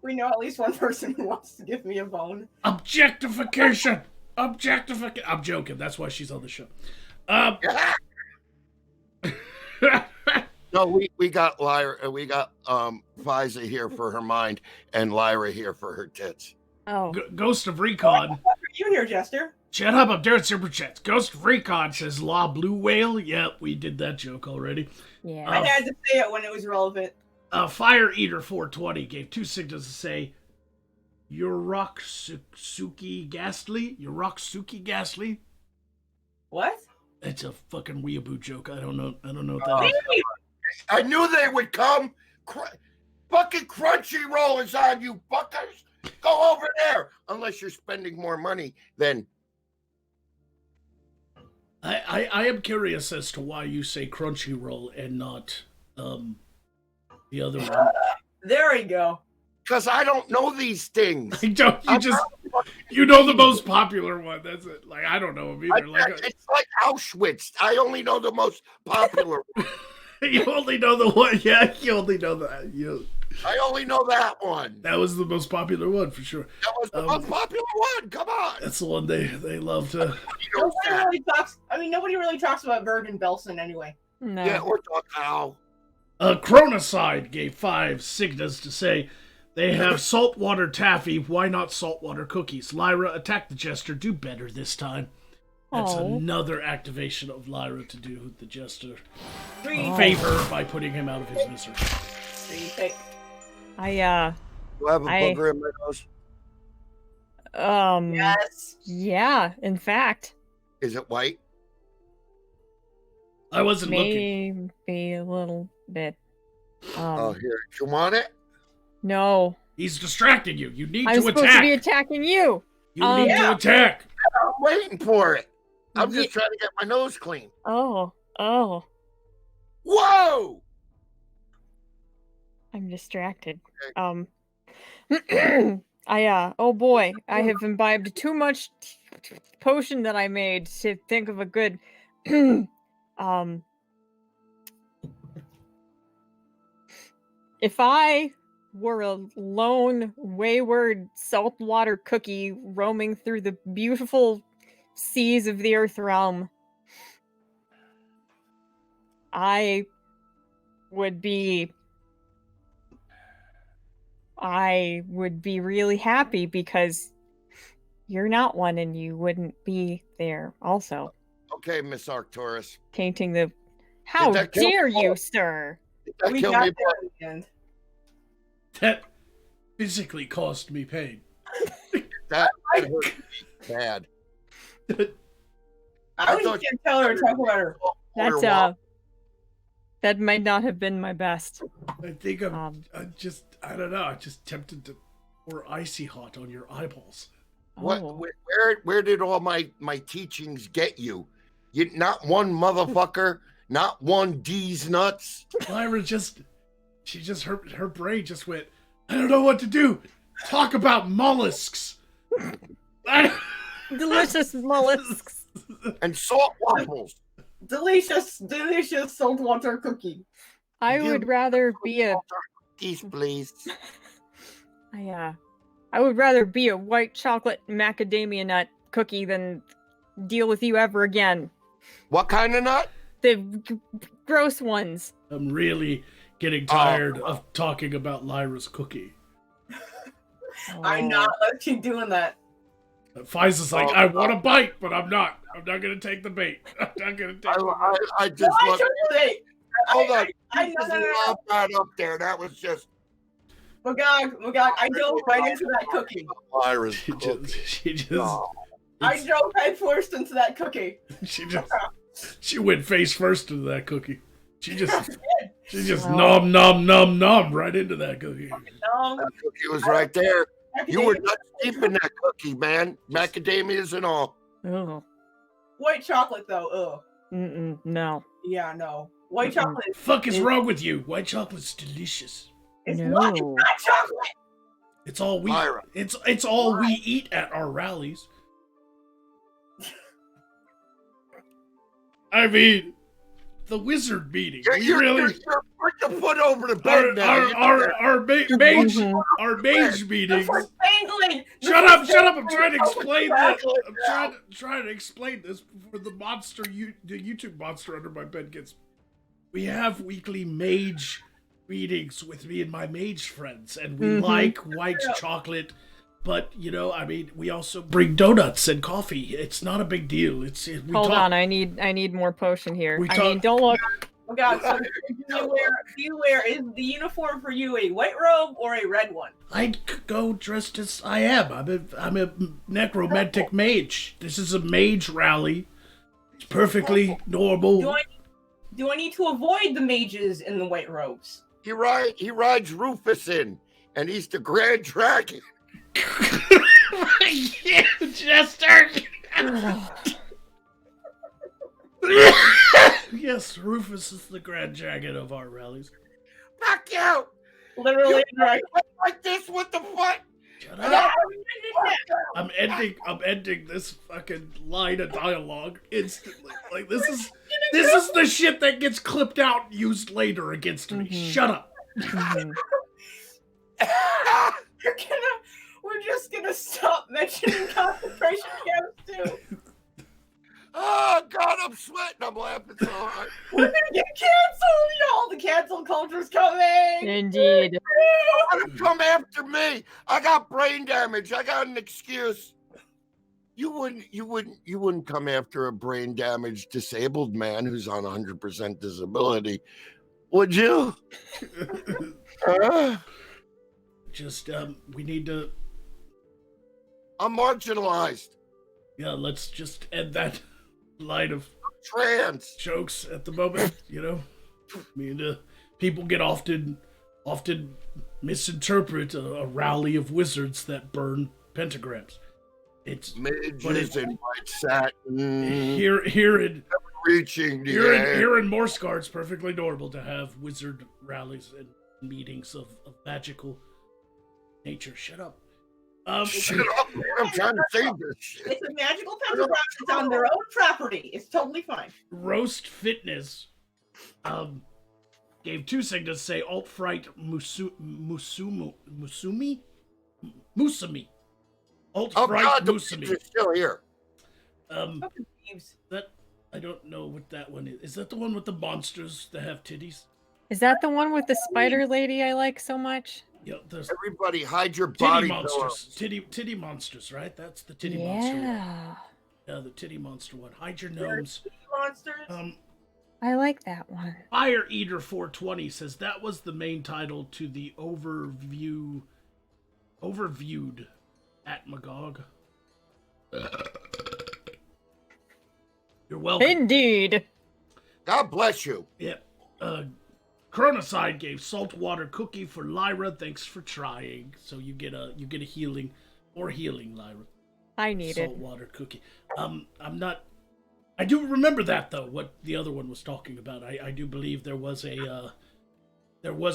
We know at least one person who wants to give me a bone. Objectification. Objectification. I'm joking. That's why she's on the show. No, we got Lyra. We got Fiza here for her mind, and Lyra here for her tits. Oh, Ghost of Recon. What are you here, Jester? Shut up, I'm doing super chats. Ghost of Recon says La Blue Whale. Yep, we did that joke already. yeah. I had to say it when it was relevant. Fire Eater 420 gave 2 signals to say, Suki Ghastly? Suki Ghastly? What? It's a fucking weeaboo joke. I don't know what that is. I knew they would come. Fucking Crunchyroll is on you, fuckers. Go over there. Unless you're spending more money than. I am curious as to why you say Crunchyroll and not the other one. There we go. Because I don't know these things. You know the most popular one. That's it. Like I don't know them either. It's like Auschwitz. I only know the most popular one. You only know the one. Yeah, you only know that. I only know that one. That was the most popular one for sure. That was the most popular one. Come on. That's the one they love to. Nobody really talks about Bergen Belsen anyway. No. Yeah, or Doc Howe. Chronocide gave 5 signas to say they have saltwater taffy. Why not saltwater cookies? Lyra, attack the jester. Do better this time. That's another activation of Lyra to do the jester favor by putting him out of his misery. Retake. Do I have a booger in my nose? Yes. Yeah, in fact. Is it white? I wasn't looking. Maybe a little bit. Oh, here. You want it? No. He's distracting you. You need I'm to supposed to attack. be attacking you. You need to attack. I'm waiting for it. I'm just trying to get my nose clean. Oh. Whoa! I'm distracted. Okay. Oh boy, I have imbibed too much potion that I made to think of a good if I were a lone, wayward saltwater cookie roaming through the beautiful seas of the Earth realm, I would be really happy because you're not one and you wouldn't be there also. Okay, Miss Arcturus. Tainting the... How that kill dare me? you, sir? Did that We kill got me? there in the end. That physically caused me pain. That hurt me bad. I thought can't tell her to talk about her. That's that might not have been my best. I think I don't know. I'm just tempted to pour icy hot on your eyeballs. What? Oh. Where did all my teachings get you? You not one motherfucker, not one D's nuts. Lyra her brain just went, I don't know what to do. Talk about mollusks. Delicious mollusks. And salt waffles. Delicious saltwater cookie. I would rather be a cookies, please. I would rather be a white chocolate macadamia nut cookie than deal with you ever again. What kind of nut? The gross ones. I'm really getting tired of talking about Lyra's cookie. I'm not. Let's keep doing that. Faiza's like, I want a bite, but I'm not. I'm not gonna take the bait. I'm not gonna take the bait. I just Why should you wait? hold on. I Just no. love that up there. That was just Magog, I dove right into that cookie. Lyra's She cookie. just, I drove head first into that cookie. she went face first into that cookie. She just nom right into that cookie. That cookie was right there. You were not deep in that cookie, man. Macadamias and all. Ugh. White chocolate though, No. Yeah, no. White chocolate is Fuck is wrong with you? White chocolate's delicious. it's No. not, it's not chocolate. It's all we Lyra. it's all we eat at our rallies. I mean, the wizard meeting. You're put your foot over the bed now. Our mage meetings. For spangling. Shut up! I'm trying to explain this. I'm trying to explain this before the YouTube monster under my bed gets. We have weekly mage meetings with me and my mage friends, and we like white chocolate. But I mean, we also bring donuts and coffee. It's not a big deal. Hold on, I need more potion here. Don't look. Oh God! So do you wear? Is the uniform for you a white robe or a red one? I'd go dressed as I am. I'm a necromantic mage. This is a mage rally. It's perfectly normal. Do I need to avoid the mages in the white robes? He rides Rufus in, and he's the Grand Dragon. Yeah, Jester. Yes, Rufus is the Grand Dragon of our rallies. Fuck you! Literally, right? Like this? What the fuck? Shut up. I'm ending this fucking line of dialogue instantly. Like this is the shit that gets clipped out and used later against me. Shut up. We're just gonna stop mentioning concentration camps too. Oh God, I'm sweating. I'm laughing so hard. We're gonna get canceled, y'all. The cancel culture's coming. Indeed. Come after me. I got brain damage. I got an excuse. You wouldn't come after a brain damaged disabled man who's on 100% disability, would you? Just we need to. I'm marginalized. Yeah, let's just end that line of Trans jokes at the moment. I mean, people get often misinterpret a rally of wizards that burn pentagrams. It's midges in white satin. Here in reaching the air. Here in Morskar, it's perfectly normal to have wizard rallies and meetings of magical nature. Shut up. Shut up, man. I'm trying to save this shit. It's a magical pentagram. It's on their own property. It's totally fine. Roast Fitness gave 2 signals say alt-fright Musumi? Alt-fright Musumi. You're still here. That I don't know what that one is. Is that the one with the monsters that have titties? Is that the one with the spider lady I like so much? Yeah, there's Everybody hide your titty body monsters. Titty monsters, right? That's the titty monster one. Yeah, the titty monster one. Hide your gnomes. Monsters. I like that one. Fire Eater 420 says that was the main title to the overviewed at Magog. You're welcome. Indeed. God bless you. Yep. Chronoside gave saltwater cookie for Lyra. Thanks for trying. So you get a healing, Lyra. I need it. Saltwater cookie. I do remember that though. What the other one was talking about. I do believe there was a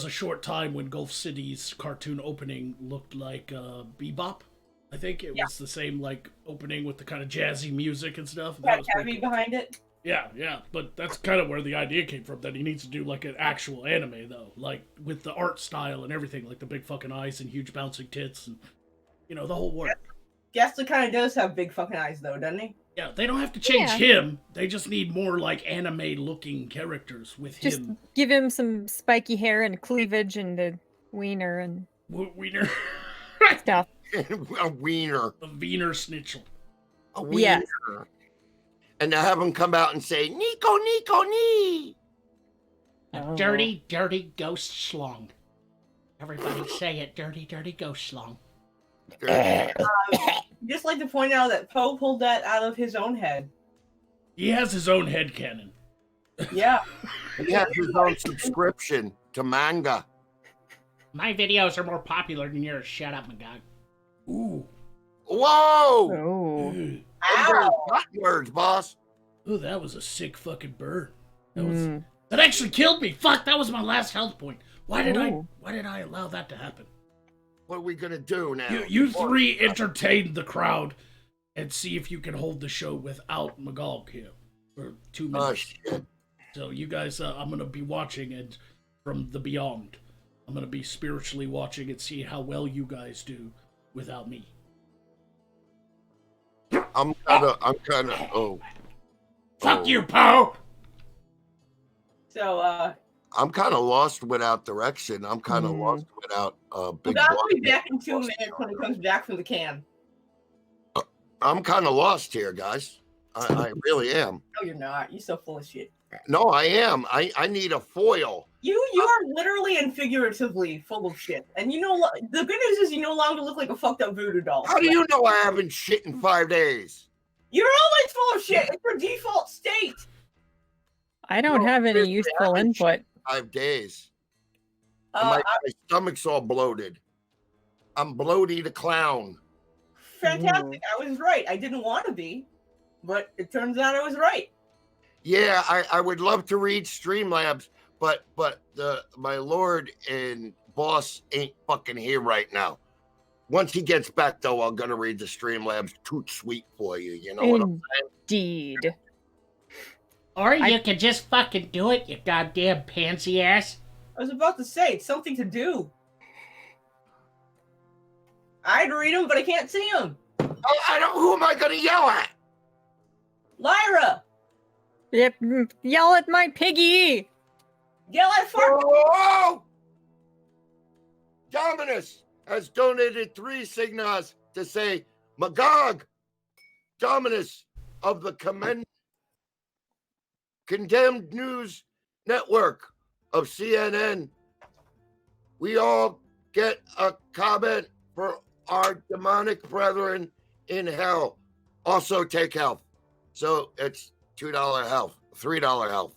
short time when Gulf City's cartoon opening looked like Bebop. I think it was the same like opening with the kind of jazzy music and stuff. Got Tabby behind it. Yeah, but that's kind of where the idea came from, that he needs to do like an actual anime, though. Like, with the art style and everything, like the big fucking eyes and huge bouncing tits and, the whole work. Gastly kind of does have big fucking eyes, though, doesn't he? Yeah, they don't have to change Yeah. him. They just need more, like, anime-looking characters with Just him. give him some spiky hair and cleavage and a wiener and Wiener. stuff. A wiener. A Wiener Schnitzel. A wiener. Yes. And to have him come out and say, Nico, Nico, nee. Oh. Dirty, dirty ghost schlong. Everybody say it, dirty, dirty ghost schlong. Just like to point out that Poe pulled that out of his own head. He has his own headcanon. Yeah. He has his own subscription to manga. My videos are more popular than yours. Shut up, Magog. Ooh. Whoa! Oh. Ooh. Ow! Cotton words, boss. Ooh, that was a sick fucking burn. Mm. That actually killed me. Fuck, that was my last health point. Why did Ooh. I allow that to happen? What are we gonna do now? You three entertain the crowd and see if you can hold the show without Magog here for 2 Oh minutes. shit! So you guys, I'm gonna be watching and from the beyond. I'm gonna be spiritually watching and see how well you guys do without me. I'm kind of. Oh. Fuck Oh. you, Poe! So, I'm kind of lost without direction. I'm kind of lost without big. Magog will block. be back in 2 minutes when he comes back from the can. I'm kind of lost here, guys. I really am. No, you're not. You're so full of shit. No, I am. I need a foil. You are literally and figuratively full of shit. And the good news is you no longer look like a fucked up voodoo doll. How do you know I haven't shit in 5 days? You're always full of shit. It's your default state. I don't have any seriously, useful I haven't input. 5 days. And my stomach's all bloated. I'm bloaty the clown. Fantastic. I was right. I didn't want to be, but it turns out I was right. Yeah, I would love to read Streamlabs, but my lord and boss ain't fucking here right now. Once he gets back, though, I'm gonna read the Streamlabs toot sweet for you. You know what I'm saying? Indeed. Or you can just fucking do it, you goddamn pansy ass. I was about to say, it's something to do. I'd read them, but I can't see them. Oh, I don't. Who am I gonna yell at? Lyra! Yep. Yell at my piggy. Yell at Fark! Oh! Dominus has donated 3 signas to say Magog, Dominus of the Condemned News Network of CNN. We all get a comment for our demonic brethren in hell. Also take health. So it's $2 health, $3 health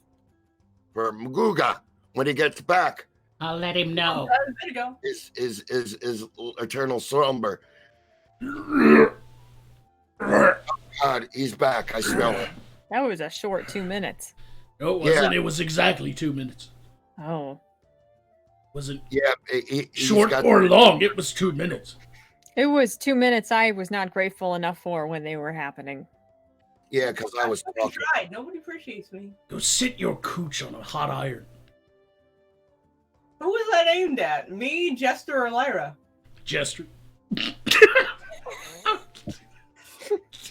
for Maguga when he gets back. I'll let him know. There you go. Is eternal slumber. God, he's back. I smell it. That was a short 2 minutes. No, it wasn't. It was exactly 2 minutes. Oh. Wasn't Yeah, he's short got- or long. It was 2 minutes. It was 2 minutes I was not grateful enough for when they were happening. Yeah, because I was Nobody talking. tried. Nobody appreciates me. Go sit your cooch on a hot iron. Who was that aimed at? Me, Jester, or Lyra? Jester.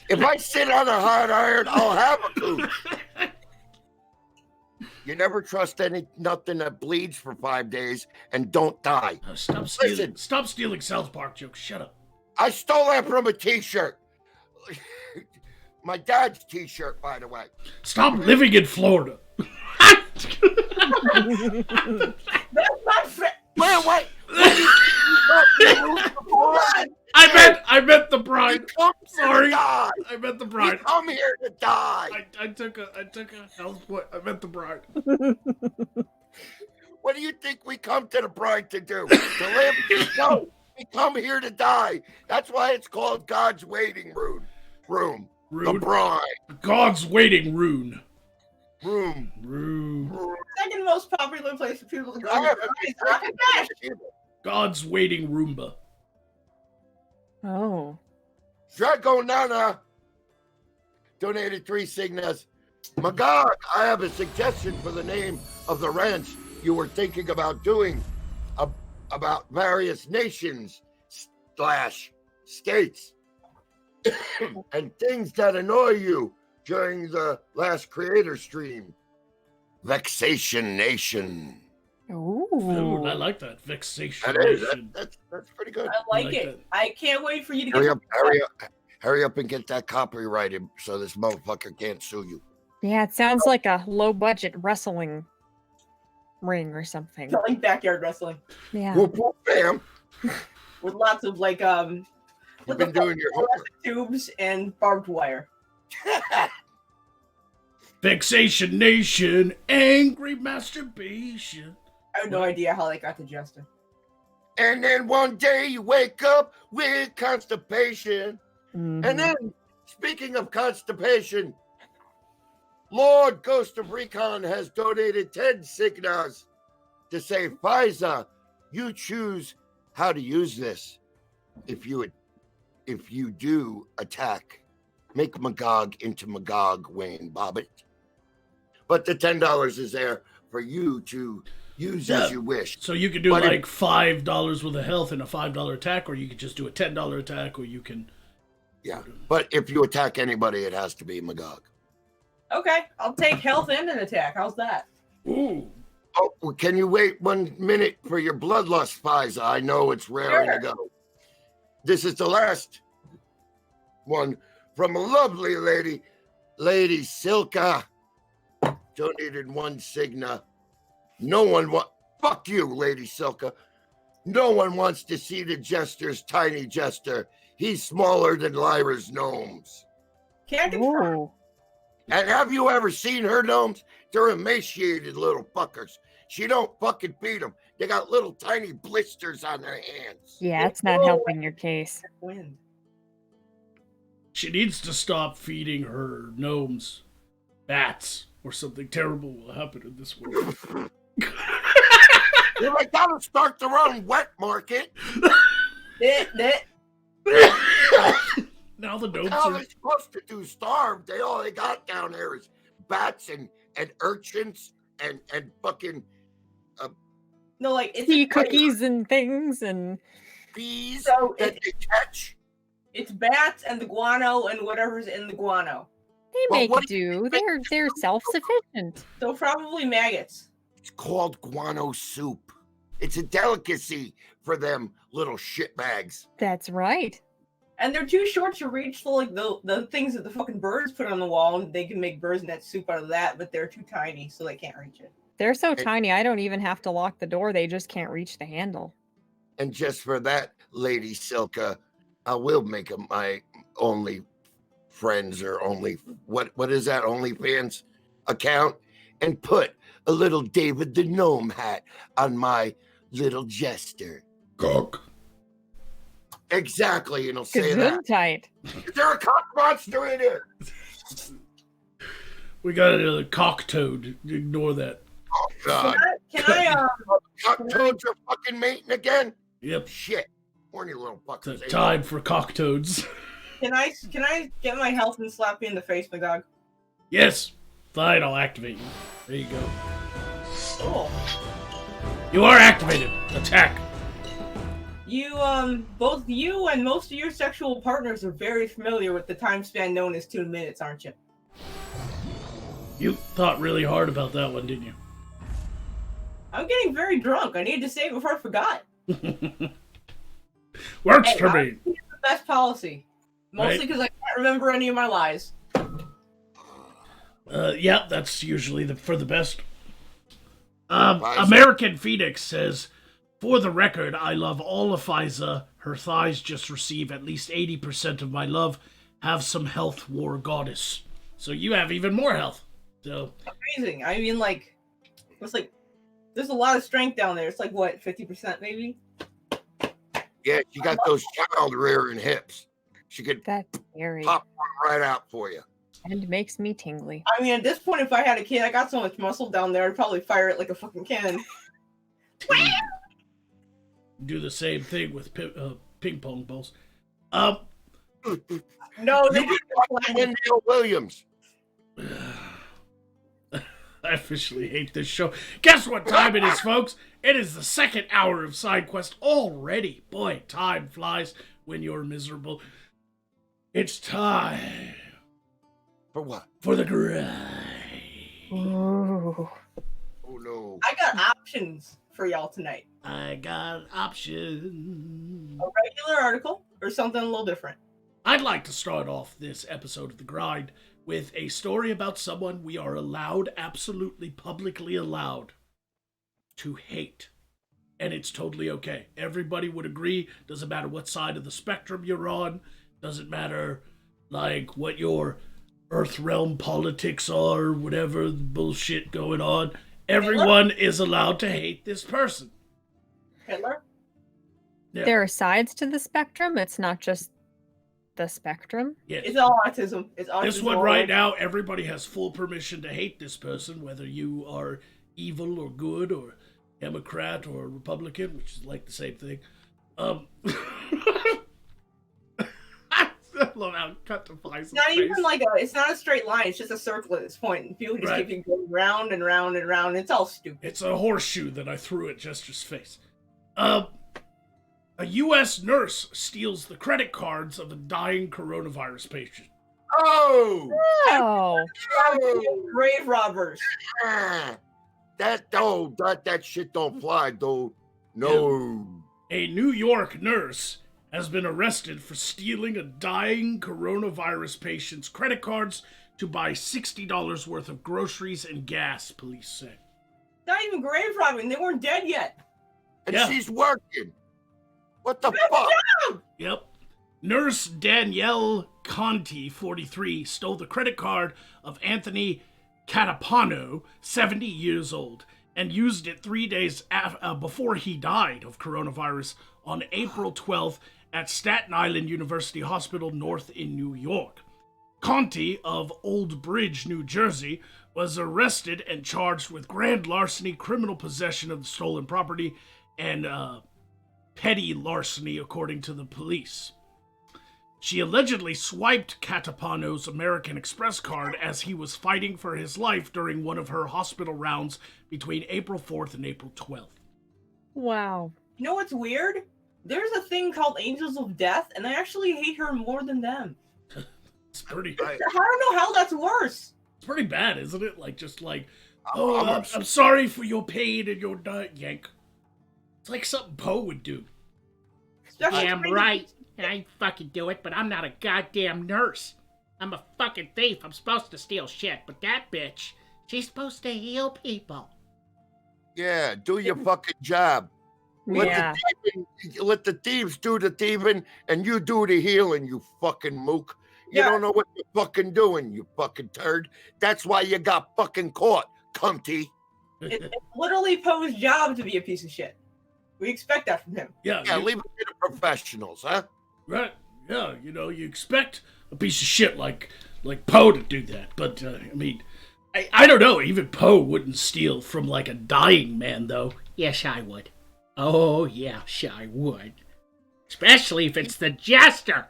If I sit on a hot iron, I'll have a coot. You never trust nothing that bleeds for 5 days and don't die. Oh, stop stealing. Listen. Stop stealing South Park jokes. Shut up. I stole that from a t-shirt. My dad's t-shirt, by the way. Stop living in Florida. That's not fair. Wait. I meant the We bride. come here Sorry. to die. I meant the We bride. come here to die. I took a health point. I meant the bride. What do you think we come to the bride to do? To live? No, we come here to die. That's why it's called God's waiting room. The Rune. bride. God's waiting rune. Room. Rune. Second most popular place for people to go. I have is Rocket Bash. God's waiting Roomba. Oh. Drago Nana donated 3 signas Magog, I have a suggestion for the name of the ranch you were thinking about doing about various nations / states and things that annoy you during the last creator stream. Vexation Nation. Ooh, I Ooh. like that. Vexation That is, Nation. that's pretty good. I like like it. that. I can't wait for you to Hurry get. up, hurry up and get that copyrighted so this motherfucker can't sue you. Yeah, it sounds like a low budget wrestling ring or something. Like backyard wrestling Yeah. Whoop whoop bam. with lots of like You've been doing your homework. tubes and barbed wire. Vexation Nation, angry masturbation. I have no idea how they got to Justin. And then one day you wake up with constipation. Mhm. And then, speaking of constipation, Lord Ghost of Recon has donated 10 Signas to say, Pfizer, you choose how to use this. If you do attack, make Magog into Magog, Wayne Bobbitt. But the $10 is there for you to use as you wish. So you could do But like $5 worth of health and a $5 attack, or you could just do a $10 attack, or you can. Yeah, but if you attack anybody, it has to be Magog. Okay, I'll take health and an attack. How's that? Ooh. Oh, well, can you wait 1 minute for your bloodlust, Pfizer? I know it's raring to go. This is the last one from a lovely lady, Lady Silka. Donated 1 Signa. No one fuck you, Lady Silka. No one wants to see the Jester's tiny Jester. He's smaller than Lyra's gnomes. Can I confirm? Ooh. And have you ever seen her gnomes? They're emaciated little fuckers. She don't fucking feed them. They got little tiny blisters on their hands. Yeah, it's not helping your case. Wind. She needs to stop feeding her gnomes bats, or something terrible will happen in this world. Well, they gotta start their own wet market. Now the gnomes How are. they supposed to do starve? All they got down there is bats and urchins and fucking No, like it's Tea cookies and things and bees So that they catch. it's bats and the guano and whatever's in the guano. they Well, make what do. They're self-sufficient. So probably maggots. It's called guano soup. It's a delicacy for them little shitbags. That's right. And they're too short to reach for like the things that the fucking birds put on the wall, and they can make bird's nest soup out of that, but they're too tiny, so they can't reach it. They're so tiny, I don't even have to lock the door. They just can't reach the handle. And just for that, Lady Silka, I will make them my only friends or only what is that OnlyFans account, and put a little David the Gnome hat on my little Jester. Cock. Exactly, and I'll say that. Gesundheit. Is there a cock monster in here? We got another cock toad. Ignore that. Oh God! Can I Cock toads are fucking mating again. Yep. Shit, horny little fuckers. It's time for cock toads. can I get my health and slap you in the face, my dog? Yes. Fine, I'll activate you. There you go. Cool. You are activated. Attack. You both you and most of your sexual partners are very familiar with the time span known as 2 minutes, aren't you? You thought really hard about that one, didn't you? I'm getting very drunk. I need to say it before I forgot. Works Hey, for me. honestly, it's the best policy. Mostly Right. because I can't remember any of my lies. Yeah, that's usually for the best. Pfizer. American Phoenix says, for the record, I love all of Pfizer. Her thighs just receive at least 80% of my love. Have some health, war goddess. So you have even more health. So Amazing. I mean, like, it's like, there's a lot of strength down there. It's like, what, 50% maybe? Yeah, she got those child rearing hips. She could That's scary. pop one right out for you. And makes me tingly. I mean, at this point, if I had a kid, I got so much muscle down there, I'd probably fire it like a fucking cannon. do the same thing with ping pong balls. No, they You would watch Wendell Williams. I officially hate this show. Guess what time it is, folks? It is the second hour of Side Quest already. Boy, time flies when you're miserable. It's time For what? for the grind. Ooh. Oh no. I got options for y'all tonight. I got options. A regular article or something a little different. I'd like to start off this episode of The Grind with a story about someone we are allowed, absolutely publicly allowed, to hate. And it's totally okay. Everybody would agree. Doesn't matter what side of the spectrum you're on. Doesn't matter, like, what your Earth realm politics are, whatever the bullshit going on. Everyone is allowed to hate this person. Hitler? Yeah. There are sides to the spectrum. It's not just the spectrum. Yes. It's all autism. It's autism. This one right now, everybody has full permission to hate this person, whether you are evil or good or Democrat or Republican, which is like the same thing. I love how it cut to Faisal's It's not face. even like it's not a straight line. It's just a circle at this point. And people just Right. keep going round and round and round. It's all stupid. It's a horseshoe that I threw at Jester's face. A U.S. nurse steals the credit cards of a dying coronavirus patient. Oh! Oh, Grave robbers. Ah, that shit don't fly, dude. No. A New York nurse has been arrested for stealing a dying coronavirus patient's credit cards to buy $60 worth of groceries and gas, police say. Not even grave robbing. They weren't dead yet. And Yeah. she's working. What the fuck? Yep. Nurse Danielle Conti, 43, stole the credit card of Anthony Catapano, 70 years old, and used it 3 days before he died of coronavirus on April 12th at Staten Island University Hospital North in New York. Conti of Old Bridge, New Jersey, was arrested and charged with grand larceny, criminal possession of the stolen property, and petty larceny, according to the police. She allegedly swiped Catapano's American Express card as he was fighting for his life during one of her hospital rounds between April 4th and April 12th. wow. You know what's weird? There's a thing called Angels of Death, and I actually hate her more than them. It's pretty, I don't know how that's worse. it's pretty bad, isn't it? Like, just like, I'm I'm sorry for your pain and your yank. It's like something Poe would do. Especially Damn right. And I fucking do it, but I'm not a goddamn nurse. I'm a fucking thief. I'm supposed to steal shit, but that bitch, she's supposed to heal people. Yeah, do your fucking job. Let Yeah. let the thieves do the thieving and you do the healing, you fucking mook. You Yeah. don't know what you're fucking doing, you fucking turd. That's why you got fucking caught, cunty. It's literally Poe's job to be a piece of shit. We expect that from him. Yeah, Yeah, you- leave it to the professionals, huh? right. Yeah, you know, you expect a piece of shit like Poe to do that, but I mean, I don't know. Even Poe wouldn't steal from like a dying man, though. Yes, I would. Oh, yes, I would. Especially if it's the jester.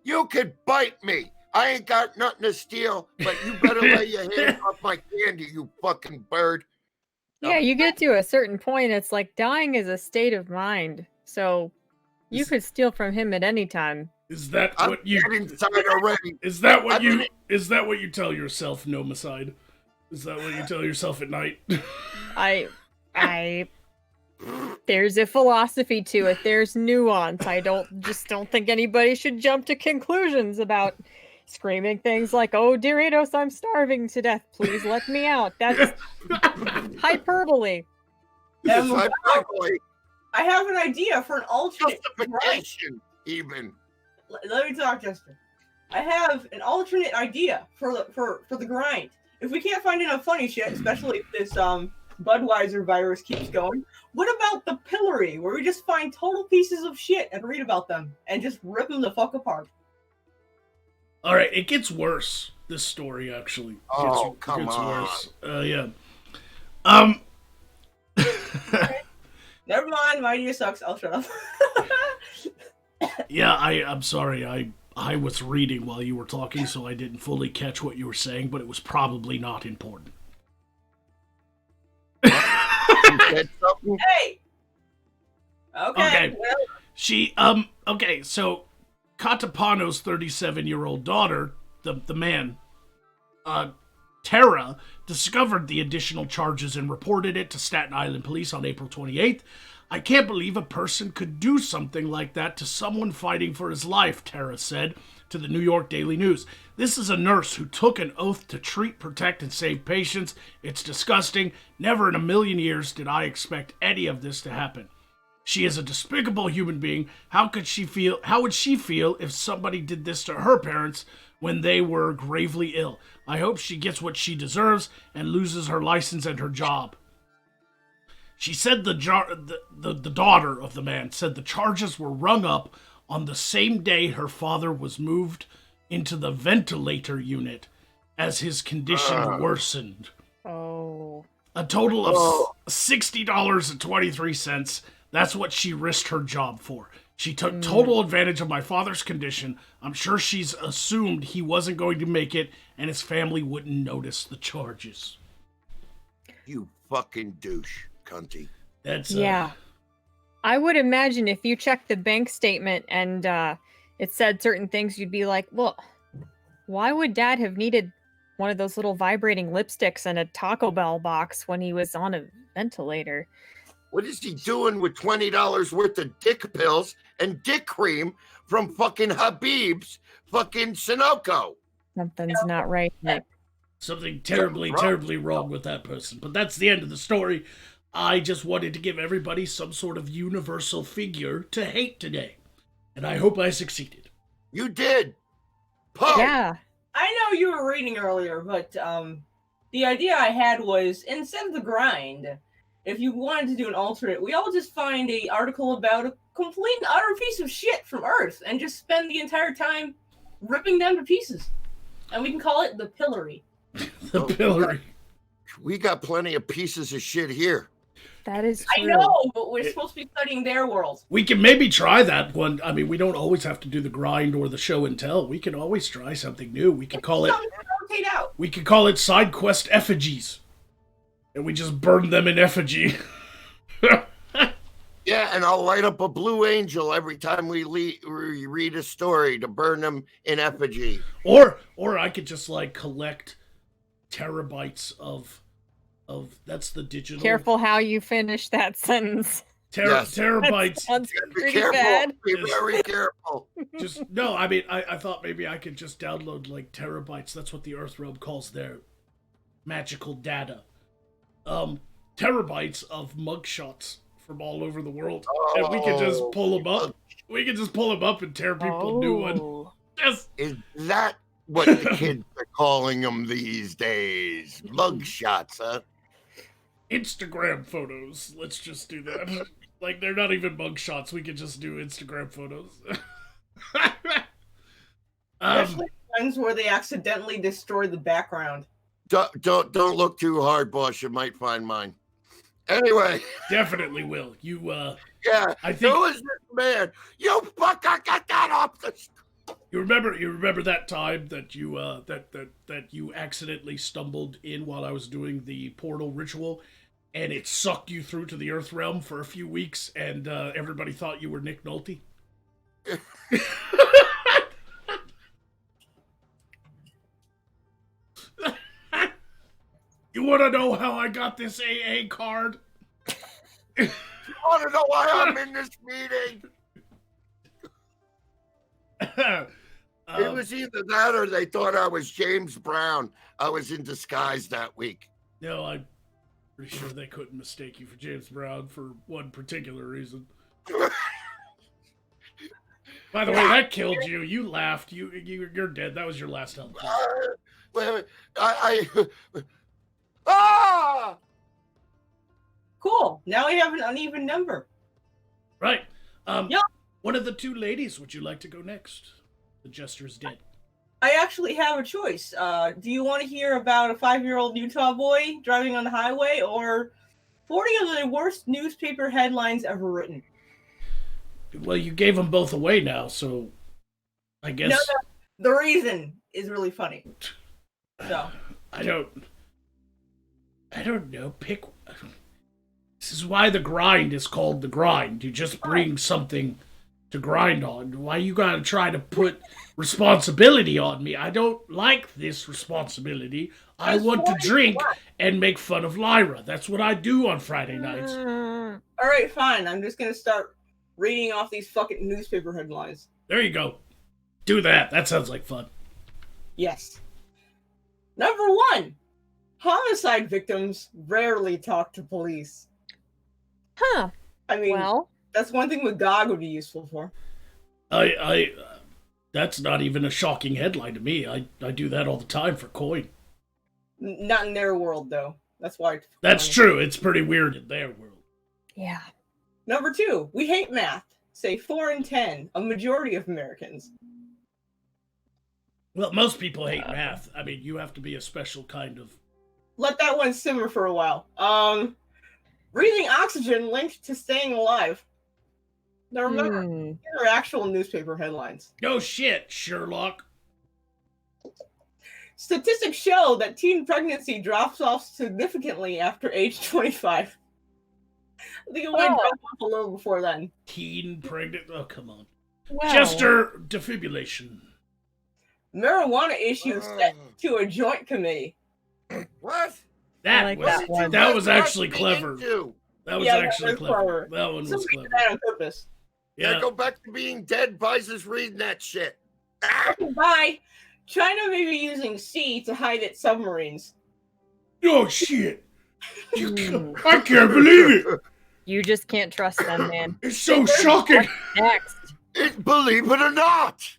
You could bite me. I ain't got nothing to steal, but you better lay your hands off my candy, you fucking bird. Yeah, you get to a certain point, it's like dying is a state of mind. So you could steal from him at any time. Is that I'm what you? dead inside already. Is that what I'm you? in- Is that what you tell yourself, Nomicide? Is that what you tell yourself at night? I there's a philosophy to it. There's nuance. I don't think anybody should jump to conclusions about screaming things like, "Oh, Doritos, I'm starving to death. Please let me out." That's hyperbole. It's Um, hyperbole. I have an idea for an alternate. Justification, even. Let me talk, Justin. I have an alternate idea for the grind. If we can't find enough funny shit, especially if this Budweiser virus keeps going, what about the pillory, where we just find total pieces of shit and read about them and just rip them the fuck apart? All right, it gets worse. This story actually Come on. worse. Yeah. Never mind, my idea sucks. I'll shut up. Yeah, I'm sorry. I was reading while you were talking, so I didn't fully catch what you were saying, but it was probably not important. You said something? Hey. Okay. Well, She okay, so Katapano's 37-year-old daughter, the man, Tara, discovered the additional charges and reported it to Staten Island police on April 28th. I can't believe a person could do something like that to someone fighting for his life, Tara said to the New York Daily News. This is a nurse who took an oath to treat, protect, and save patients. It's disgusting. Never in a million years did I expect any of this to happen. She is a despicable human being. How would she feel if somebody did this to her parents when they were gravely ill? I hope she gets what she deserves and loses her license and her job. She said the daughter of the man said the charges were rung up on the same day her father was moved into the ventilator unit as his condition worsened. Oh. A total of $60.23. That's what she risked her job for. She took total advantage of my father's condition. I'm sure she's assumed he wasn't going to make it and his family wouldn't notice the charges. You fucking douche, cunty. That's Yeah. I would imagine if you checked the bank statement and it said certain things, you'd be like, well, why would Dad have needed one of those little vibrating lipsticks and a Taco Bell box when he was on a ventilator? What is he doing with $20 worth of dick pills and dick cream from fucking Habib's fucking Sunoco? Something's not right, Nick. something terribly wrong with that person. But that's the end of the story. I just wanted to give everybody some sort of universal figure to hate today. And I hope I succeeded. You did. Poe. Yeah. I know you were reading earlier, but the idea I had was instead of the grind, if you wanted to do an alternate, we all just find a article about a complete and utter piece of shit from Earth and just spend the entire time ripping them to pieces. And we can call it the pillory. The pillory. We got plenty of pieces of shit here. That is I true. know, but we're supposed to be studying their world. We can maybe try that one. I mean, we don't always have to do the grind or the show and tell. We can always try something new. We can call it. Rotate out. We could call it side quest effigies, and we just burn them in effigy. Yeah, and I'll light up a blue angel every time we read a story to burn them in effigy. Or I could just like collect terabytes of that's the digital. Careful how you finish that sentence. Yes. Terabytes. Sounds Be pretty careful. bad. Be very careful. Just no. I mean, I thought maybe I could just download like terabytes. That's what the Earthrealm calls their magical data. Terabytes of mugshots from all over the world, and we can just pull them up. We can just pull them up and tear people a new one. Oh. Just Is that what the kids are calling them these days? Mug shots, huh? Instagram photos. Let's just do that. Like they're not even mugshots. We can just do Instagram photos. Especially ones where they accidentally destroy the background. Don't look too hard, boss. You might find mine. Anyway, Definitely will. You yeah. I think Who is this man? You fucker, get that off the. you remember that time that you that you accidentally stumbled in while I was doing the portal ritual, and it sucked you through to the Earth realm for a few weeks, and everybody thought you were Nick Nolte. You want to know how I got this AA card? I want to know why I'm in this meeting. It was either that or they thought I was James Brown. I was in disguise that week. No, I'm pretty sure they couldn't mistake you for James Brown for one particular reason. By the way, that killed you. You laughed. You're dead. That was your last health. Wait, ah! Cool. Now we have an uneven number. Right. Yeah. One of the two ladies, would you like to go next? The jester is dead. I actually have a choice. Do you want to hear about a 5-year-old Utah boy driving on the highway or 40 of the worst newspaper headlines ever written? Well, you gave them both away now, so I guess... No, the reason is really funny. So I don't know. Pick... This is why the grind is called the grind. You just bring something to grind on. Why you gotta try to put responsibility on me? I don't like this responsibility. I want to drink and make fun of Lyra. That's what I do on Friday nights. Mm, All right, fine. I'm just gonna start reading off these fucking newspaper headlines. There you go. Do that. That sounds like fun. Yes. Number 1. Homicide victims rarely talk to police. huh. I mean, Well, that's one thing Magog would be useful for. That's not even a shocking headline to me. I do that all the time for coin. Not in their world, though. That's why. That's true. It's pretty weird in their world. yeah. Number 2. We hate math. Say 4 in 10. A majority of Americans. Well, most people hate math. I mean, you have to be a special kind of... Let that one simmer for a while. Breathing oxygen linked to staying alive. Now remember, these are actual newspaper headlines. No shit, Sherlock. Statistics show that teen pregnancy drops off significantly after age 25. I think it might drop off a little before then. Teen pregnant? Oh, come on. Well, Jester defibrillation. Marijuana issue set to a joint committee. What? That like was that one. that was What actually be clever. into? That was Yeah, actually that was clever. clever. That one was Somebody clever. did that on purpose. Yeah, Yeah. go back to being dead. Vice's reading that shit. Ah! Bye. China may be using sea to hide its submarines. Oh shit! I can't believe it. you just can't trust them, man. It's so shocking. Next. Believe it or not,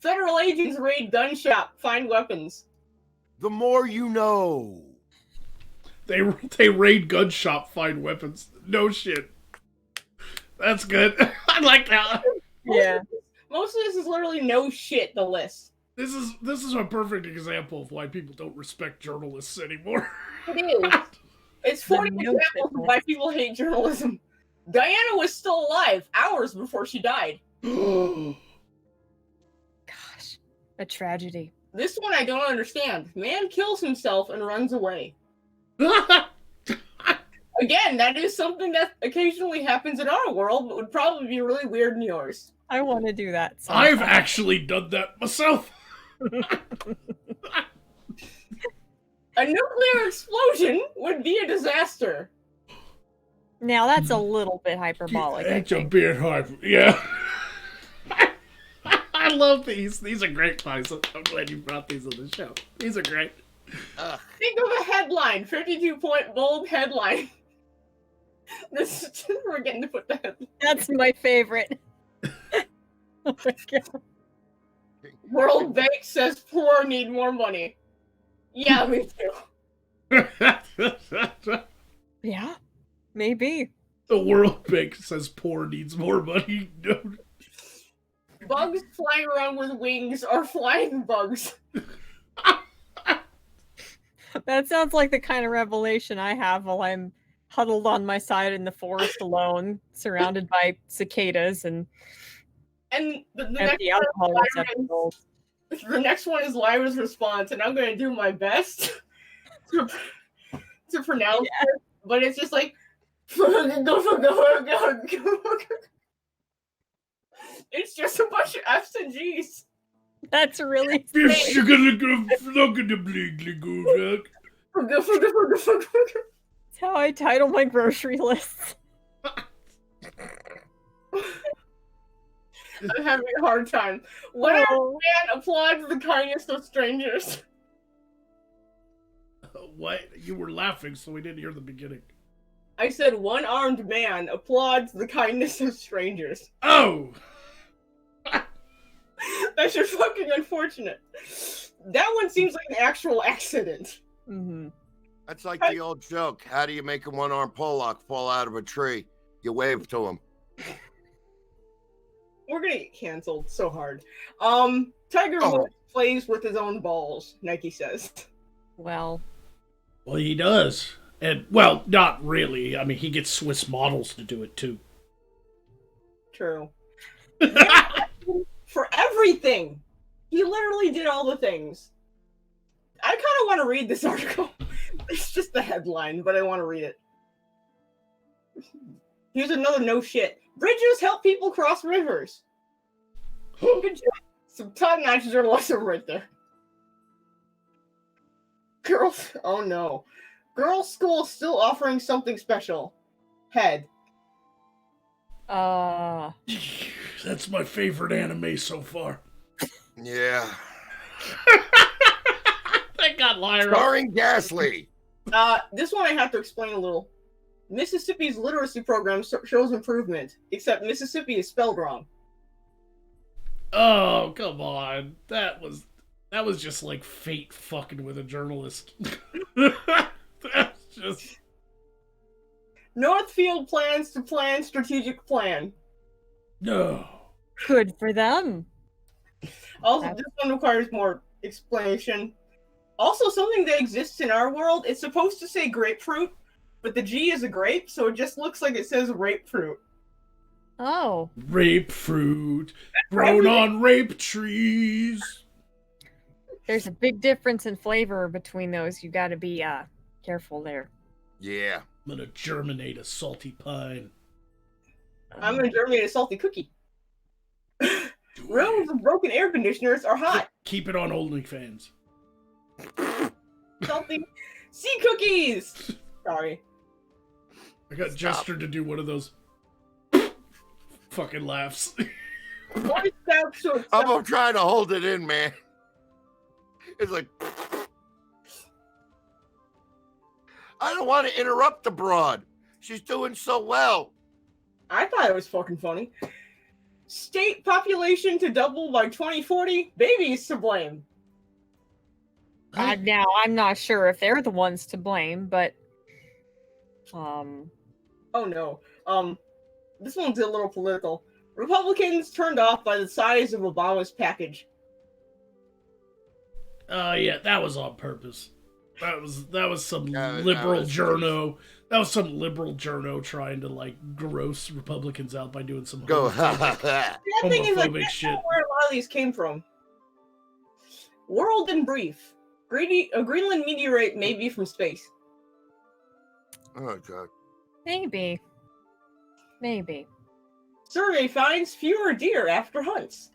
Federal agents raid gun shop, find weapons. the more you know. They raid gun shop, find weapons. No shit. That's good. I like that. Yeah. Most of this is literally no shit, the list. This is a perfect example of why people don't respect journalists anymore. It is. It's 40 The examples of newspapers. why people hate journalism. Diana was still alive hours before she died. Gosh. A tragedy. This one I don't understand. Man kills himself and runs away. Again, that is something that occasionally happens in our world, but would probably be really weird in yours. I want to do that. sometime. I've actually done that myself. A nuclear explosion would be a disaster. Now that's a little bit hyperbolic. I It's a think. bit hard. Yeah. I love these. These are great puns. I'm glad you brought these on the show. These are great. Think of a headline, 52-point bold headline. This we're getting to put the headline. That's my favorite. Oh my God. World Bank says poor need more money. Yeah, me too. Yeah, maybe. The World Bank says poor needs more money. No. Bugs flying around with wings are flying bugs. That sounds like the kind of revelation I have while I'm huddled on my side in the forest alone, surrounded by cicadas and And the empty next alcohol one receptacles. the next one is Lyra's response, and I'm gonna do my best to pronounce it, but it's just like it's just a bunch of F's and G's. That's really Fish, you're gonna go look at the bleedly good. that's how I title my grocery lists. I'm having a hard time. When Oh. man applauds the kindness of strangers. What? You were laughing, so we didn't hear the beginning. I said one armed man applauds the kindness of strangers. Oh! That's just fucking unfortunate. That one seems like an actual accident. Mm-hmm. That's like the old joke. How do you make a one-armed Pollock fall out of a tree? You wave to him. We're gonna get canceled so hard. Tiger Woods plays with his own balls, Nike says. Well, Well, he does. And, well, not really. I mean, he gets Swiss models to do it, too. True. For everything. He literally did all the things. I kind of want to read this article. It's just the headline, but I want to read it. Here's another no shit. Bridges help people cross rivers. Good job. Some top-notch journalism right there. Girls, oh no. Girls' school still offering something special. Head. That's my favorite anime so far. Yeah. Thank God, Lyra. Starring Gasly. This one I have to explain a little. Mississippi's literacy program shows improvement, except Mississippi is spelled wrong. Oh, come on. That was just like fate fucking with a journalist. That's just... Northfield plans to plan strategic plan. No. Good for them. Also, this one requires more explanation. Also, something that exists in our world, it's supposed to say grapefruit, but the G is a grape, so it just looks like it says grapefruit. Oh. Rape fruit grown on rape trees. There's a big difference in flavor between those. You gotta be careful there. Yeah. I'm gonna germinate a salty pine. I'm gonna germinate a salty cookie. Rooms with broken air conditioners are hot. Keep it on OnlyFans. Salty sea cookies! Sorry. I got Jester to do one of those fucking laughs. Boy Scouts to I'm gonna try to hold it in, man. It's like I don't want to interrupt the broad. She's doing so well. I thought it was fucking funny. State population to double by 2040. Babies to blame. Now, I'm not sure if they're the ones to blame, but... Oh no. This one's a little political. Republicans turned off by the size of Obama's package. Yeah, that was on purpose. That was some That liberal was journo. That was some liberal journo trying to like gross Republicans out by doing some Go. The thing is, like, homophobic that's shit. not where a lot of these came from. World in brief. A Greenland meteorite may be from space. Oh god. maybe. Maybe. Survey finds fewer deer after hunts.